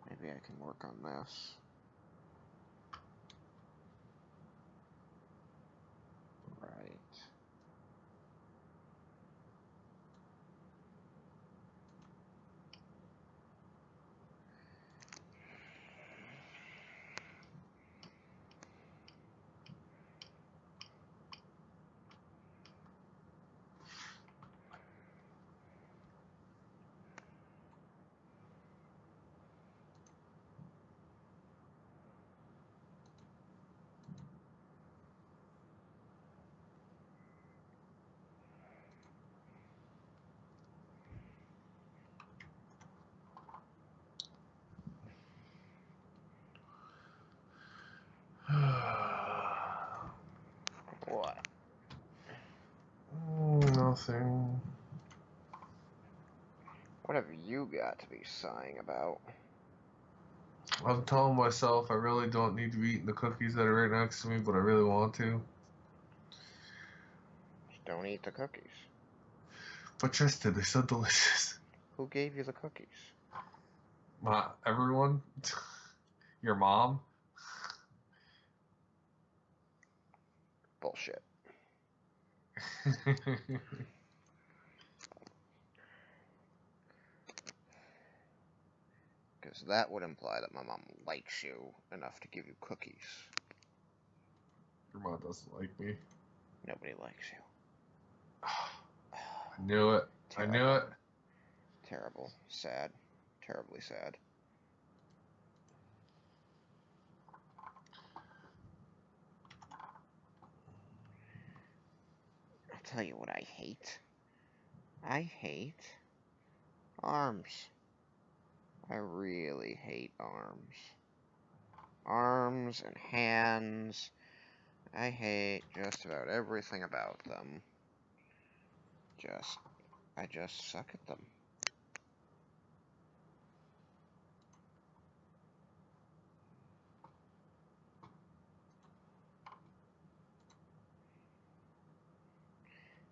Maybe I can work on this. Right. What? Nothing. What have you got to be sighing about? I'm telling myself I really don't need to be eating the cookies that are right next to me, but I really want to. Just don't eat the cookies. But Tristan, they're so delicious. Who gave you the cookies? Everyone? Your mom? Bullshit. Because that would imply that my mom likes you enough to give you cookies. Your mom doesn't like me. Nobody likes you. I knew it. Terrible. I knew it. Terrible. Sad. Terribly sad. I'll tell you what I hate. I hate arms. I really hate arms. Arms and hands. I hate just about everything about them. I just suck at them.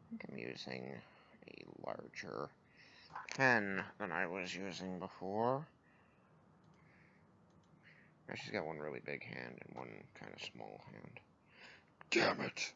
I think I'm using a larger pen than I was using before. She's got one really big hand and one kind of small hand. Damn it!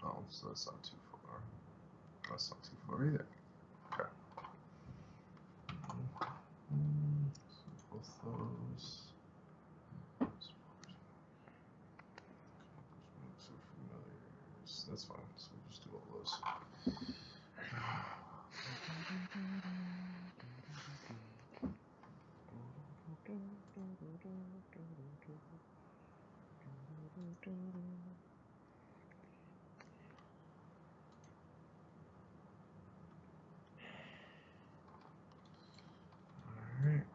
Oh, so that's not too far. That's not too far either. Okay. So both those. So familiars. That's fine. So we'll just do all those. Alright.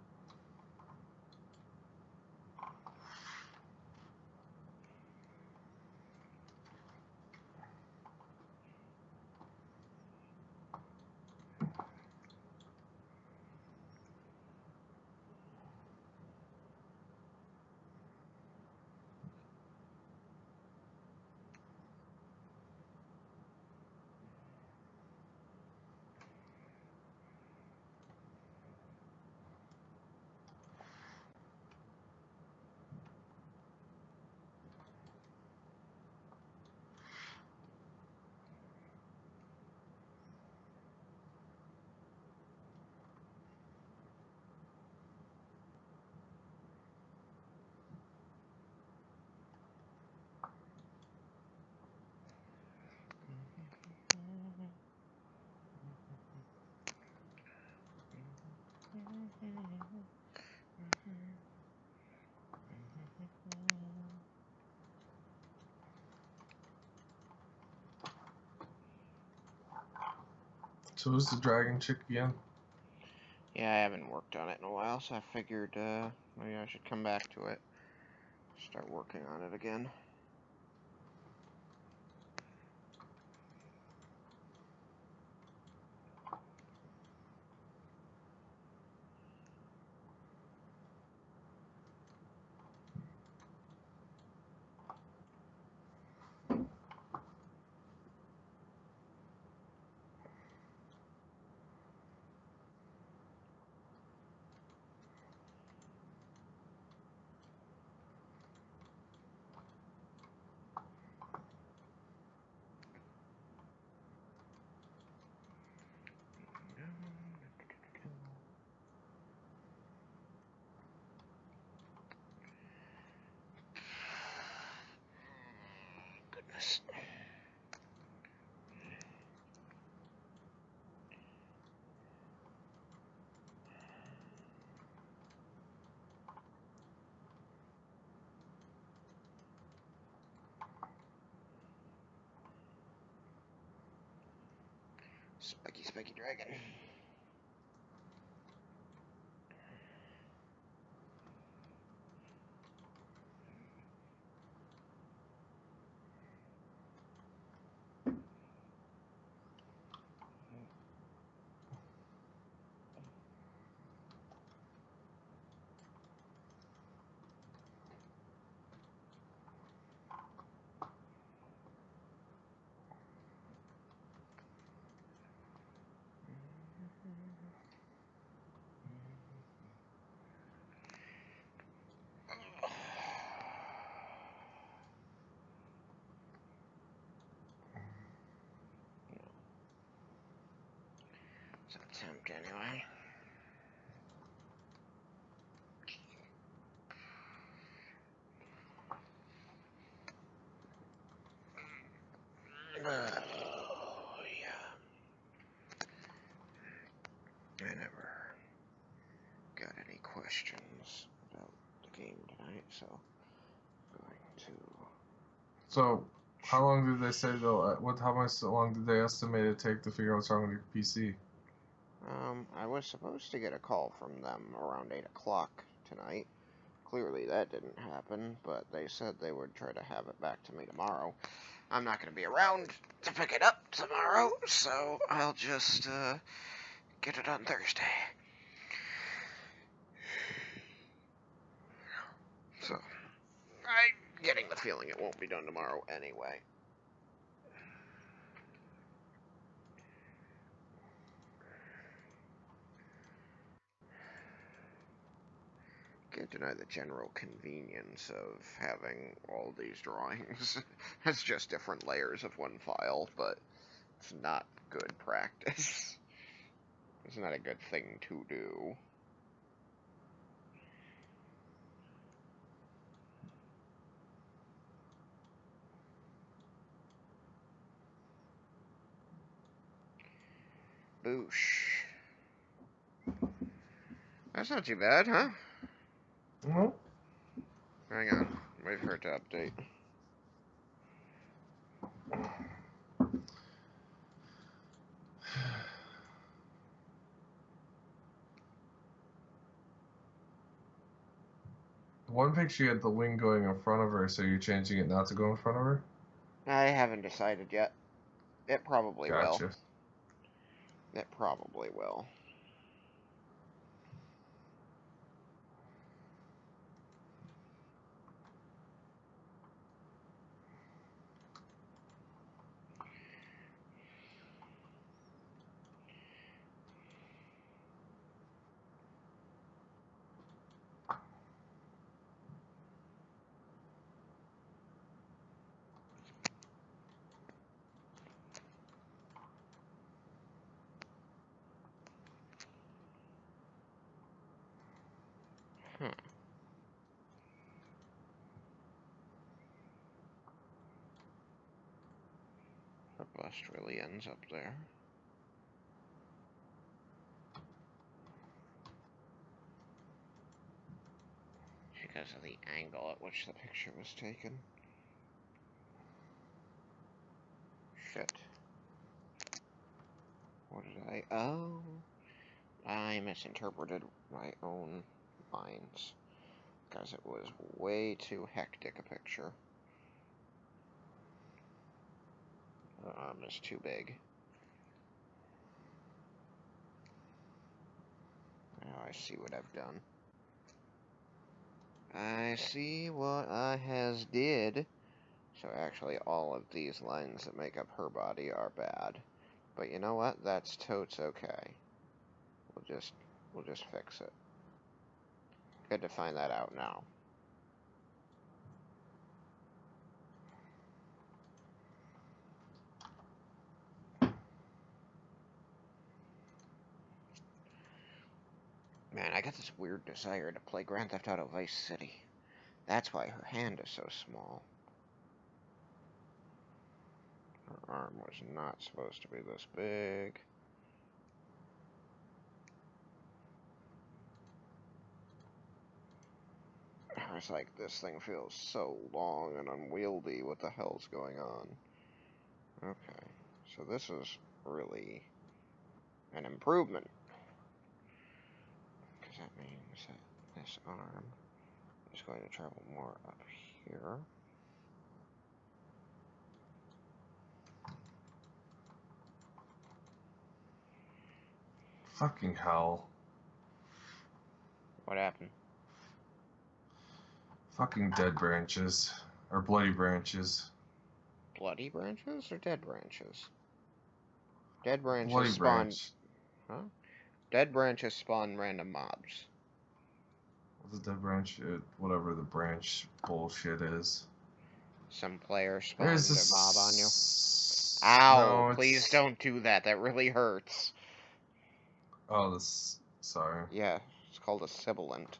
So who's the dragon chick again? Yeah, I haven't worked on it in a while, so I figured maybe I should come back to it. Start working on it again. Goodness. Spiky, spiky dragon. It's an attempt anyway. Oh, yeah. I never got any questions about the game tonight, so I'm going to... So, how long did they say though? How much long did they estimate it take to figure out what's wrong with your PC? I was supposed to get a call from them around 8 o'clock tonight. Clearly that didn't happen, but they said they would try to have it back to me tomorrow. I'm not going to be around to pick it up tomorrow, so I'll just get it on Thursday. So, I'm getting the feeling it won't be done tomorrow anyway. Can't deny the general convenience of having all these drawings as just different layers of one file, but it's not good practice. It's not a good thing to do. Boosh. That's not too bad, huh? No. Hang on. Wait for it to update. One picture you had the wing going in front of her, so you're changing it not to go in front of her? I haven't decided yet. It probably will. Gotcha. It probably will. The bust really ends up there. Because of the angle at which the picture was taken. Shit. What did I... Oh, I misinterpreted my own lines. Because it was way too hectic a picture. The arm is too big. Now I see what I've done. I see what I has did. So actually all of these lines that make up her body are bad. But you know what? That's totes okay. We'll just fix it. Good to find that out now. Man, I got this weird desire to play Grand Theft Auto Vice City. That's why her hand is so small. Her arm was not supposed to be this big. I was like, this thing feels so long and unwieldy. What the hell's going on? Okay, so this is really an improvement. Because that means that this arm is going to travel more up here. Fucking hell. What happened? Fucking dead branches. Or bloody branches. Bloody branches or dead branches? Dead branches Bloody spawn... branch. Huh? Dead branches spawn random mobs. What's a dead branch? Whatever the branch bullshit is. Some player spawns a mob on you. Ow! Ow! Please don't do that. That really hurts. Oh, this... Sorry. Yeah, it's called a sibilant.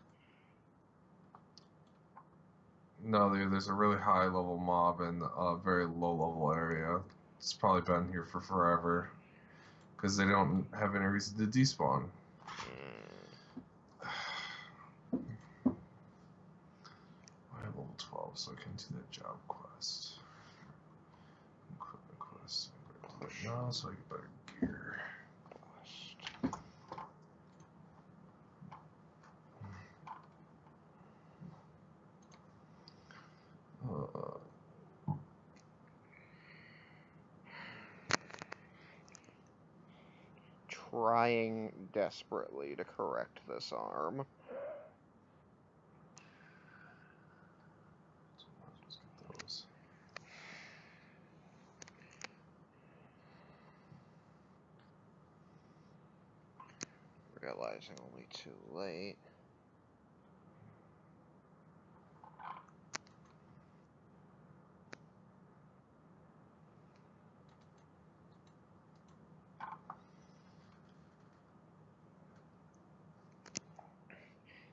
No, there's a really high level mob in a very low level area. It's probably been here for forever. Because they don't have any reason to despawn. I have level 12, so I can do that job quest. Equipment quest. Now, so I get better gear. Trying desperately to correct this arm. Realizing only too late.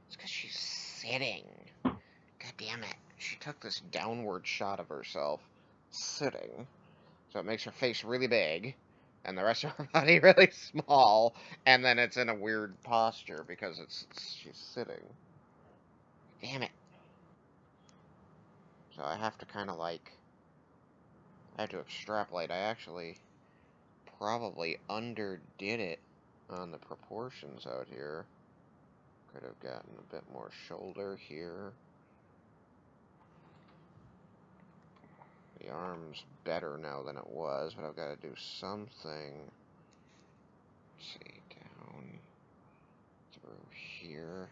It's because she's sitting. God damn it. She took this downward shot of herself sitting. So it makes her face really big, and the rest of her body really small, and then it's in a weird posture because she's sitting. Damn it. So I have to kind of like... I have to extrapolate. I actually probably underdid it on the proportions out here. Could have gotten a bit more shoulder here. The arm's better now than it was, but I've got to do something. Let's see, down through here.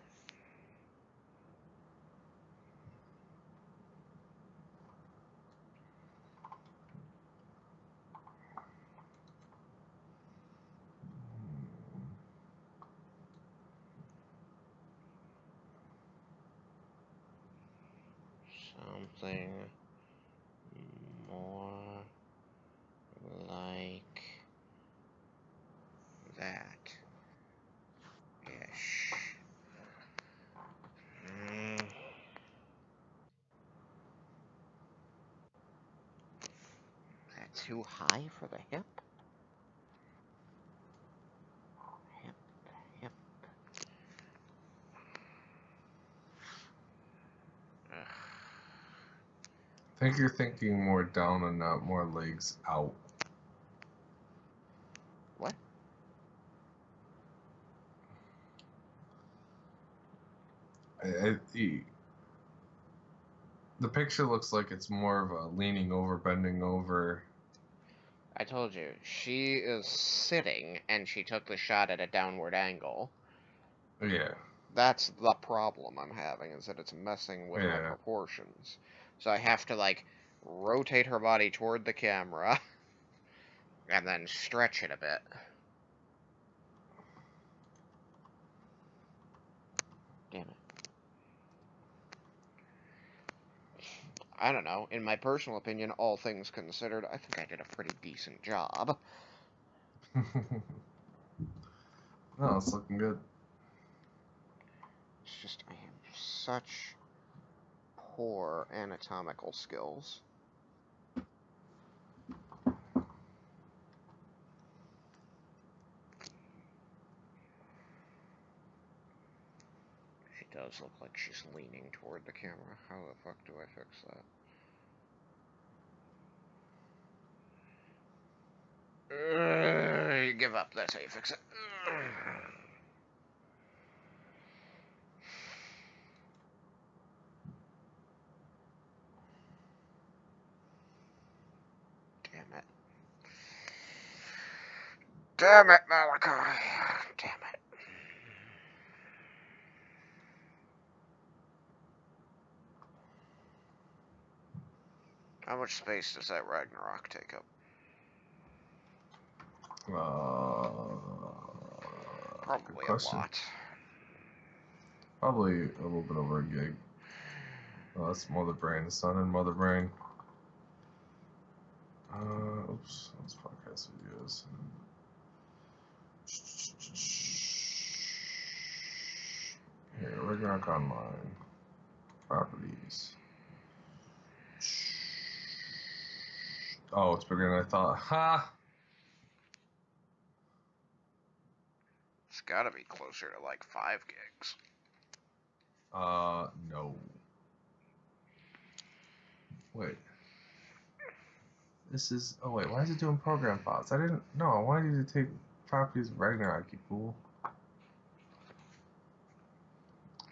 Something more like that. Ish. Is that too high for the hip? Hip. Ugh. I think you're thinking more down and not more legs out. What? The picture looks like it's more of a leaning over, bending over. I told you, she is sitting, and she took the shot at a downward angle. Yeah. That's the problem I'm having, is that it's messing with my proportions. So I have to, like, rotate her body toward the camera, and then stretch it a bit. Damn it. I don't know. In my personal opinion, all things considered, I think I did a pretty decent job. No, it's looking good. It's just, I have such poor anatomical skills. She does look like she's leaning toward the camera. How the fuck do I fix that? You give up. That's how you fix it. Damn it. Damn it, Malachi. Damn it. How much space does that Ragnarok take up? Probably a lot. Probably a little bit over a gig. Oh, that's Mother Brain. It's not in Mother Brain. Oops. That's podcast videos. Here, Ragnarok Online. Properties. Oh, it's bigger than I thought. Ha! It's gotta be closer to like 5 gigs. No. Wait. This is. Oh, wait. Why is it doing program files? I didn't. No, I wanted you to take properties of Ragnarok, you fool.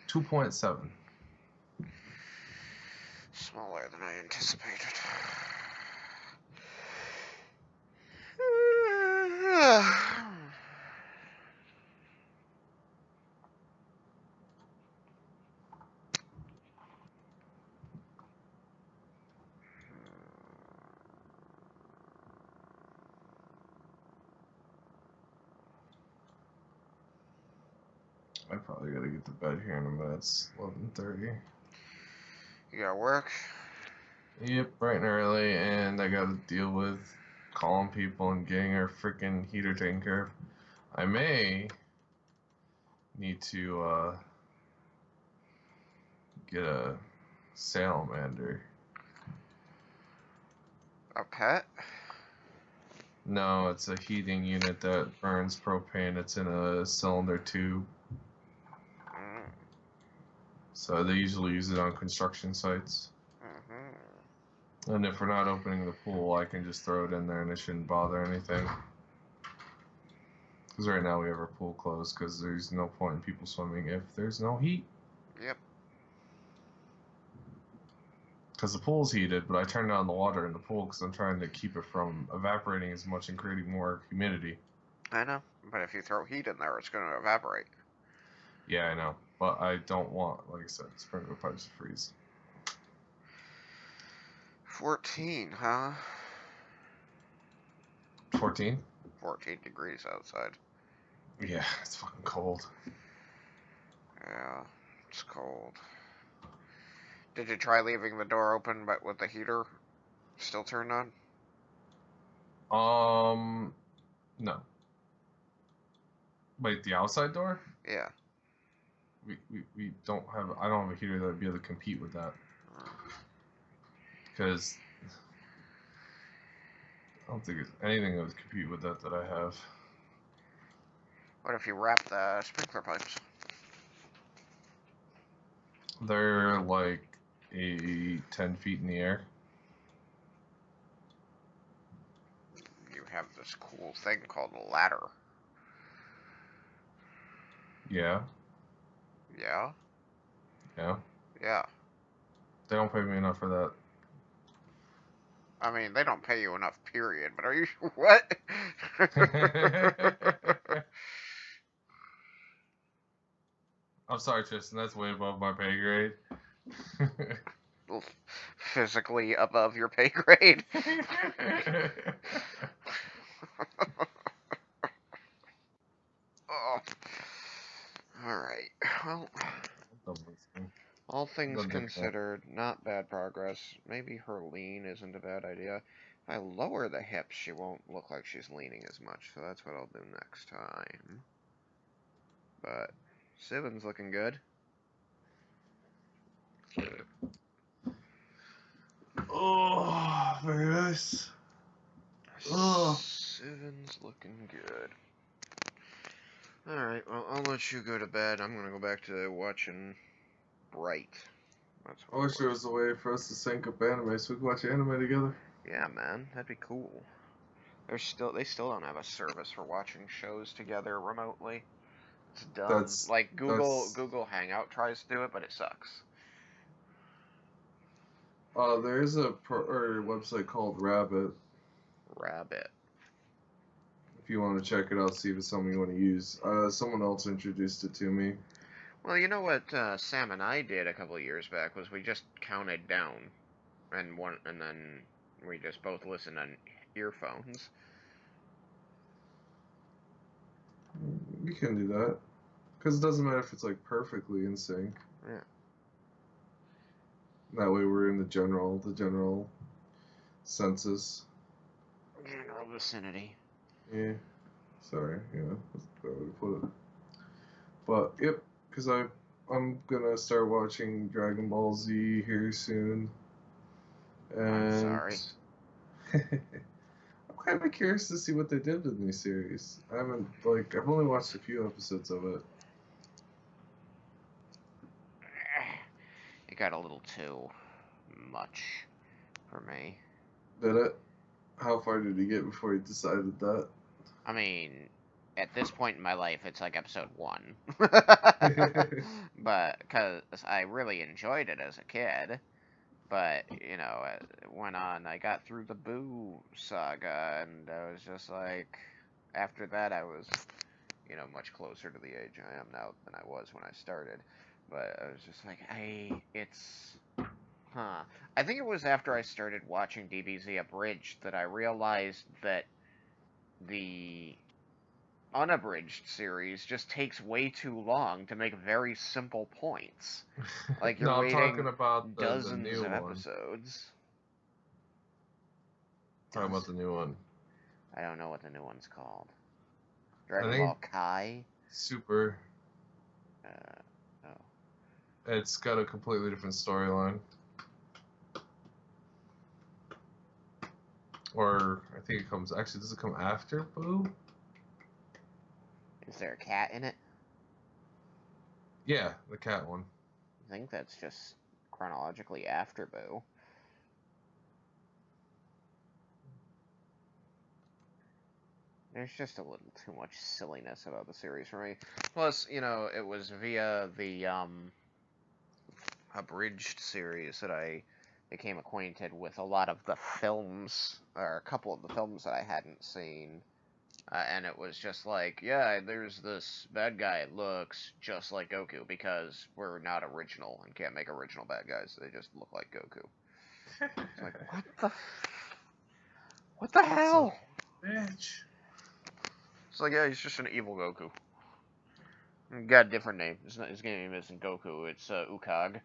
2.7. Smaller than I anticipated. I probably gotta get to bed here in a minute. It's 11:30. You gotta work? Yep, bright and early, and I gotta deal with calling people and getting our freaking heater taken care of. I may need to get a salamander. A pet? No, it's a heating unit that burns propane. It's in a cylinder tube. So they usually use it on construction sites. And if we're not opening the pool, I can just throw it in there and it shouldn't bother anything. Because right now we have our pool closed because there's no point in people swimming if there's no heat. Yep. Because the pool's heated, but I turned on the water in the pool because I'm trying to keep it from evaporating as much and creating more humidity. I know, but if you throw heat in there, it's going to evaporate. Yeah, I know. But I don't want, like I said, sprinkler pipes to freeze. 14, huh? 14? 14 degrees outside. Yeah, it's fucking cold. Yeah, it's cold. Did you try leaving the door open, but with the heater still turned on? No. Wait, the outside door? Yeah. We don't have, I don't have a heater that would be able to compete with that. Because I don't think it's anything that would compete with that I have. What if you wrap the sprinkler pipes? They're like 10 feet in the air. You have this cool thing called a ladder. Yeah. Yeah? Yeah. Yeah. They don't pay me enough for that. I mean, they don't pay you enough, period. But are you what? I'm sorry, Tristan. That's way above my pay grade. Physically above your pay grade. Oh. All right. Well, all things considered, not bad progress. Maybe her lean isn't a bad idea. If I lower the hips, she won't look like she's leaning as much, so that's what I'll do next time. But Sivan's looking good. Oh, very nice. Oh. Sivan's looking good. Alright, well, I'll let you go to bed. I'm gonna go back to watching Bright. That's I what wish there was a way for us to sync up anime so we could watch anime together. Yeah, man, that'd be cool. They still don't have a service for watching shows together remotely. It's dumb. Like Google Hangout tries to do it, but it sucks. There is a website called Rabbit. Rabbit. If you want to check it out, see if it's something you want to use. Someone else introduced it to me. Well, you know what Sam and I did a couple of years back was we just counted down, and then we just both listened on earphones. We can do that. Because it doesn't matter if it's like perfectly in sync. Yeah. That way we're in the general census. General vicinity. Yeah. Sorry, yeah, that's the way to put it. But yep, because I'm gonna start watching Dragon Ball Z here soon. And I'm sorry. I'm kind of curious to see what they did with the new series. I've only watched a few episodes of it. It got a little too much for me. Did it? How far did you get before you decided that? I mean, at this point in my life, it's like episode 1. But, because I really enjoyed it as a kid. But, you know, it went on. I got through the Boo saga, and I was just like, after that, I was, you know, much closer to the age I am now than I was when I started. But I was just like, I think it was after I started watching DBZ Abridged that I realized that the unabridged series just takes way too long to make very simple points. Like you're I'm waiting talking about dozens the new of one. episodes. Talking about the new one. I don't know what the new one's called. Dragon Ball Kai? Super. Oh. It's got a completely different storyline. Or, I think it comes... Actually, does it come after Boo? Is there a cat in it? Yeah, the cat one. I think that's just chronologically after Boo. There's just a little too much silliness about the series for me. Plus, you know, it was via the abridged series that I became acquainted with a lot of the films, or a couple of the films that I hadn't seen. And it was just like, yeah, there's this bad guy, it looks just like Goku, because we're not original and can't make original bad guys, they just look like Goku. It's like, what the hell? Bitch. It's like, yeah, he's just an evil Goku. He got a different name. His name isn't Goku, it's Ukag.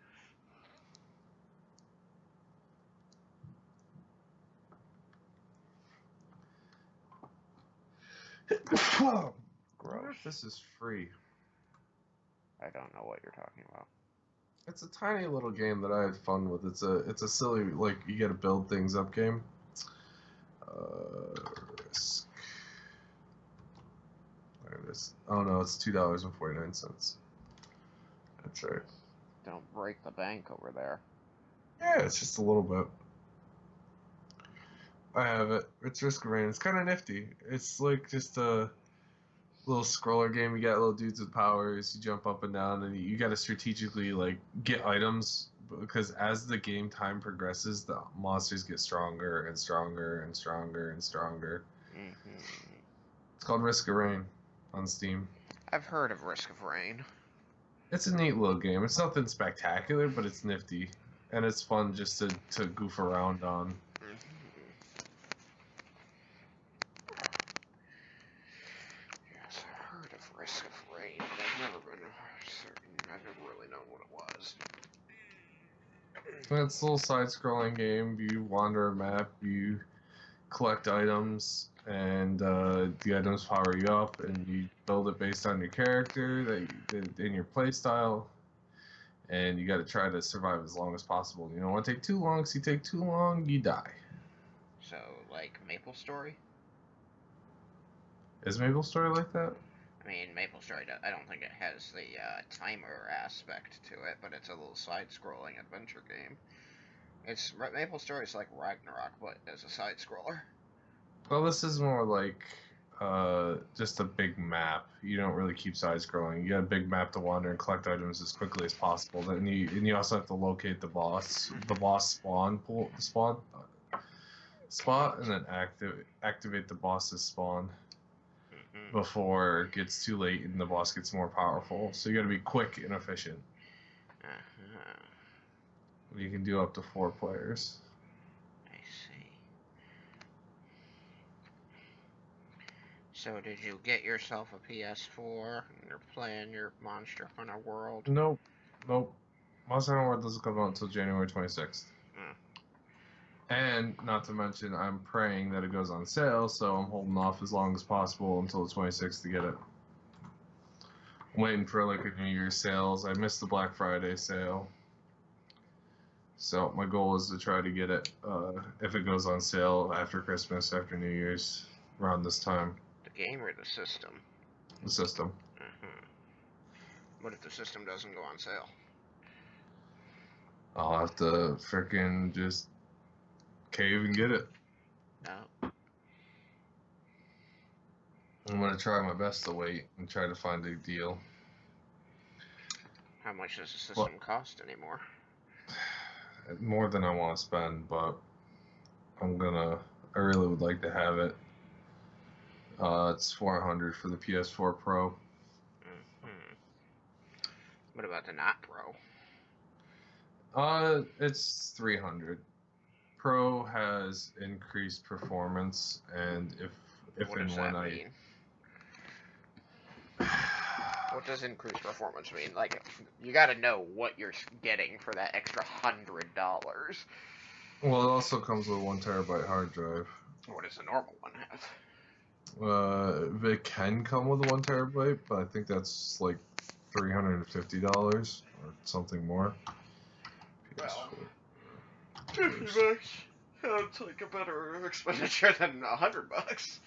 Gross. Gross. I wonder if this is free. I don't know what you're talking about. It's a tiny little game that I had fun with. It's a silly, like, you gotta build things up game. Risk. There it is. Oh no, it's $2.49. That's right. Don't break the bank over there. Yeah, it's just a little bit. I have it. It's Risk of Rain. It's kind of nifty. It's like just a little scroller game. You got little dudes with powers. You jump up and down, and you got to strategically like get items because as the game time progresses, the monsters get stronger and stronger and stronger and stronger. Mm-hmm. It's called Risk of Rain on Steam. I've heard of Risk of Rain. It's a neat little game. It's nothing spectacular, but it's nifty, and it's fun just to goof around on. Mm-hmm. Yes, I've heard of Risk of Rain, but I've never been certain. I've never really known what it was. It's a little side-scrolling game. You wander a map, you collect items, and the items power you up, and you build it based on your character in your playstyle, and you got to try to survive as long as possible. You don't want to take too long. If you take too long, you die. So, like Maple Story? Is Maple Story like that? I mean, Maple Story, I don't think it has the timer aspect to it, but it's a little side-scrolling adventure game. Maple Story is like Ragnarok, but as a side-scroller. Well, this is more like just a big map. You don't really keep side scrolling. You got a big map to wander and collect items as quickly as possible. Then you also have to locate the boss spawn spot, and then activate the boss's spawn before it gets too late and the boss gets more powerful. So you got to be quick and efficient. You can do up to 4 players. I see. So did you get yourself a PS4 and you're playing your Monster Hunter World? Nope. Monster Hunter World doesn't come out until January 26th. And not to mention, I'm praying that it goes on sale, so I'm holding off as long as possible until the 26th to get it. I'm waiting for like a New Year's sales. I missed the Black Friday sale. So my goal is to try to get it if it goes on sale after Christmas, after New Year's, around this time. The game or the system? The system. What if the system doesn't go on sale? I'll have to frickin' just cave and get it. No. I'm gonna try my best to wait and try to find a deal. How much does the system cost anymore? More than I want to spend, but I really would like to have it. It's $400 for the PS4 Pro. What about the not Pro? It's $300. Pro has increased performance, and if what and does when that I mean? What does increased performance mean? Like, you gotta know what you're getting for that extra $100. Well, it also comes with a 1 terabyte hard drive. What does a normal one have? It can come with a 1 terabyte, but I think that's like $350 or something more. Well, $50 sounds like a better expenditure than $100.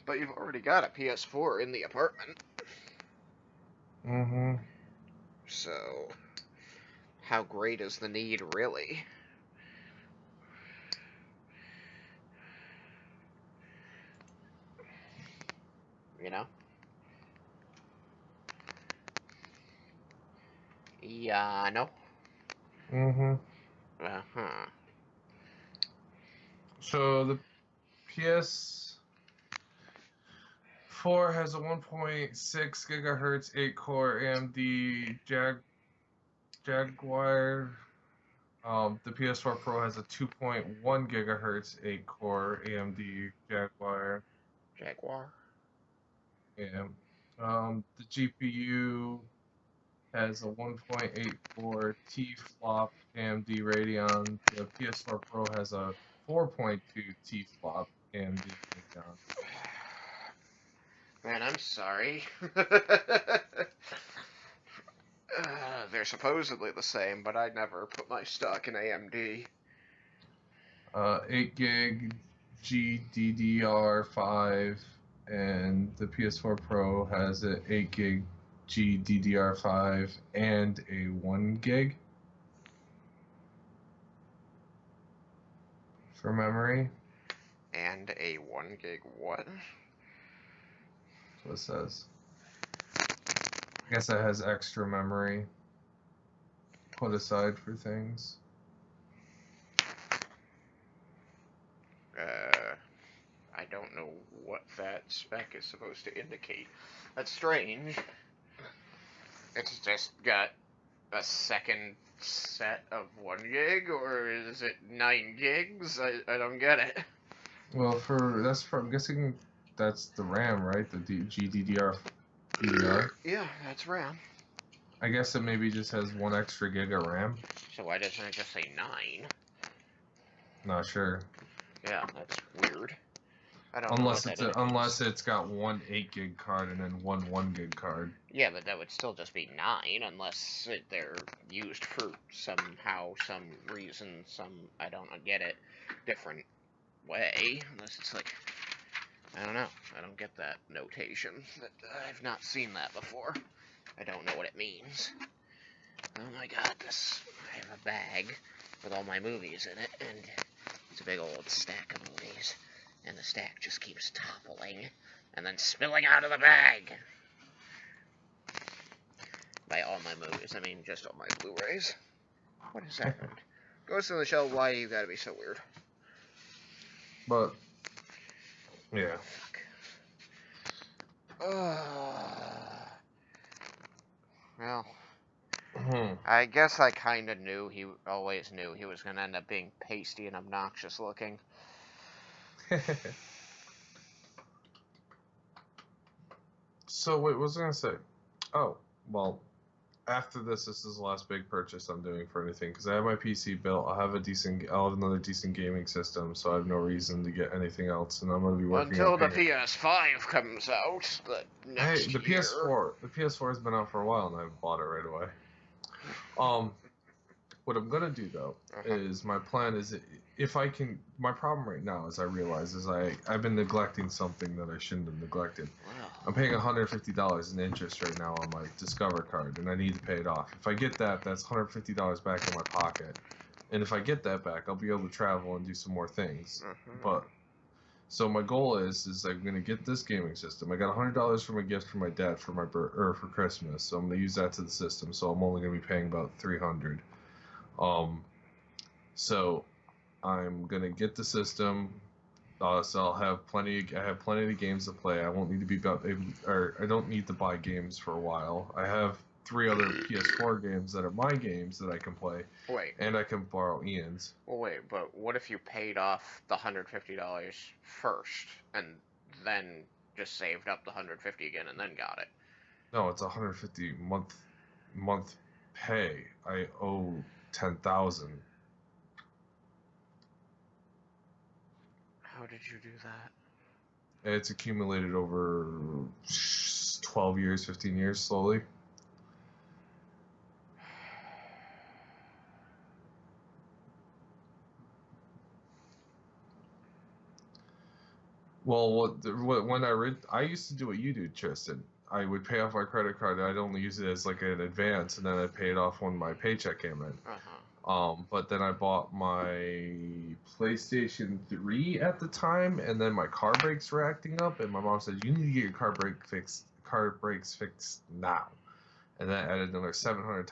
But you've already got a PS4 in the apartment. So, how great is the need, really? You know? Yeah, I know. Uh-huh. So the PS4 has a 1.6 gigahertz 8-core AMD Jaguar. The PS4 Pro has a 2.1 gigahertz 8-core AMD Jaguar. Yeah. The GPU has a 1.84 T-flop AMD Radeon. The PS4 Pro has a 4.2 T-flop AMD Radeon. Man, I'm sorry. They're supposedly the same, but I never put my stock in AMD. 8 gig GDDR5, and the PS4 Pro has an 8 gig GDDR5 and a 1 gig for memory. And a 1 gig what? That's what it says. I guess it has extra memory put aside for things. I don't know what that spec is supposed to indicate. That's strange. It's just got a second set of 1 gig, or is it 9 gigs? I don't get it. Well, I'm guessing that's the RAM, right? The GDDR. Yeah, that's RAM. I guess it maybe just has 1 extra gig of RAM. So why doesn't it just say 9? Not sure. Yeah, that's weird. I don't know what that indicates. Unless it's got 1 8 gig card and then 1 gig card. Yeah, but that would still just be 9, unless they're used for somehow, some reason, I don't get it, different way. Unless it's like, I don't know. I don't get that notation. I've not seen that before. I don't know what it means. Oh my god, I have a bag with all my movies in it, and it's a big old stack of movies. And the stack just keeps toppling and then spilling out of the bag. By all my movies, I mean just all my Blu-rays. What is that? Ghost in the Shell, why you gotta be so weird? But, yeah. Well, I guess I kind of always knew he was going to end up being pasty and obnoxious looking. So, wait, what was I going to say? Oh, well, after this is the last big purchase I'm doing for anything, because I have my PC built, I'll have another decent gaming system, so I have no reason to get anything else, and I'm going to be working until the PS5 comes out next year. The PS4 has been out for a while, and I bought it right away. What I'm gonna do though is my plan is if I can. My problem right now, as I realize, is I've been neglecting something that I shouldn't have neglected. Wow. I'm paying $150 in interest right now on my Discover card, and I need to pay it off. If I get that, that's $150 back in my pocket, and if I get that back, I'll be able to travel and do some more things. But so my goal is I'm gonna get this gaming system. I got $100 from a gift from my dad for for Christmas, so I'm gonna use that to the system. So I'm only gonna be paying about $300. So I'm gonna get the system. So I'll have plenty. I have plenty of games to play. I won't need to be I don't need to buy games for a while. I have 3 other PS4 games that are my games that I can play. Wait. And I can borrow Ian's. Well, wait, but what if you paid off the $150 first and then just saved up the $150 again and then got it? No, it's $150 month pay. I owe $10,000. How did you do that? It's accumulated over 12 years, 15 years, slowly. Well, when I used to do what you do, Tristan. I would pay off my credit card. I'd only use it as like an advance, and then I'd pay it off when my paycheck came in. But then I bought my PlayStation 3 at the time, and then my car brakes were acting up, and my mom said, "You need to get your car brakes fixed now." And then I added another $700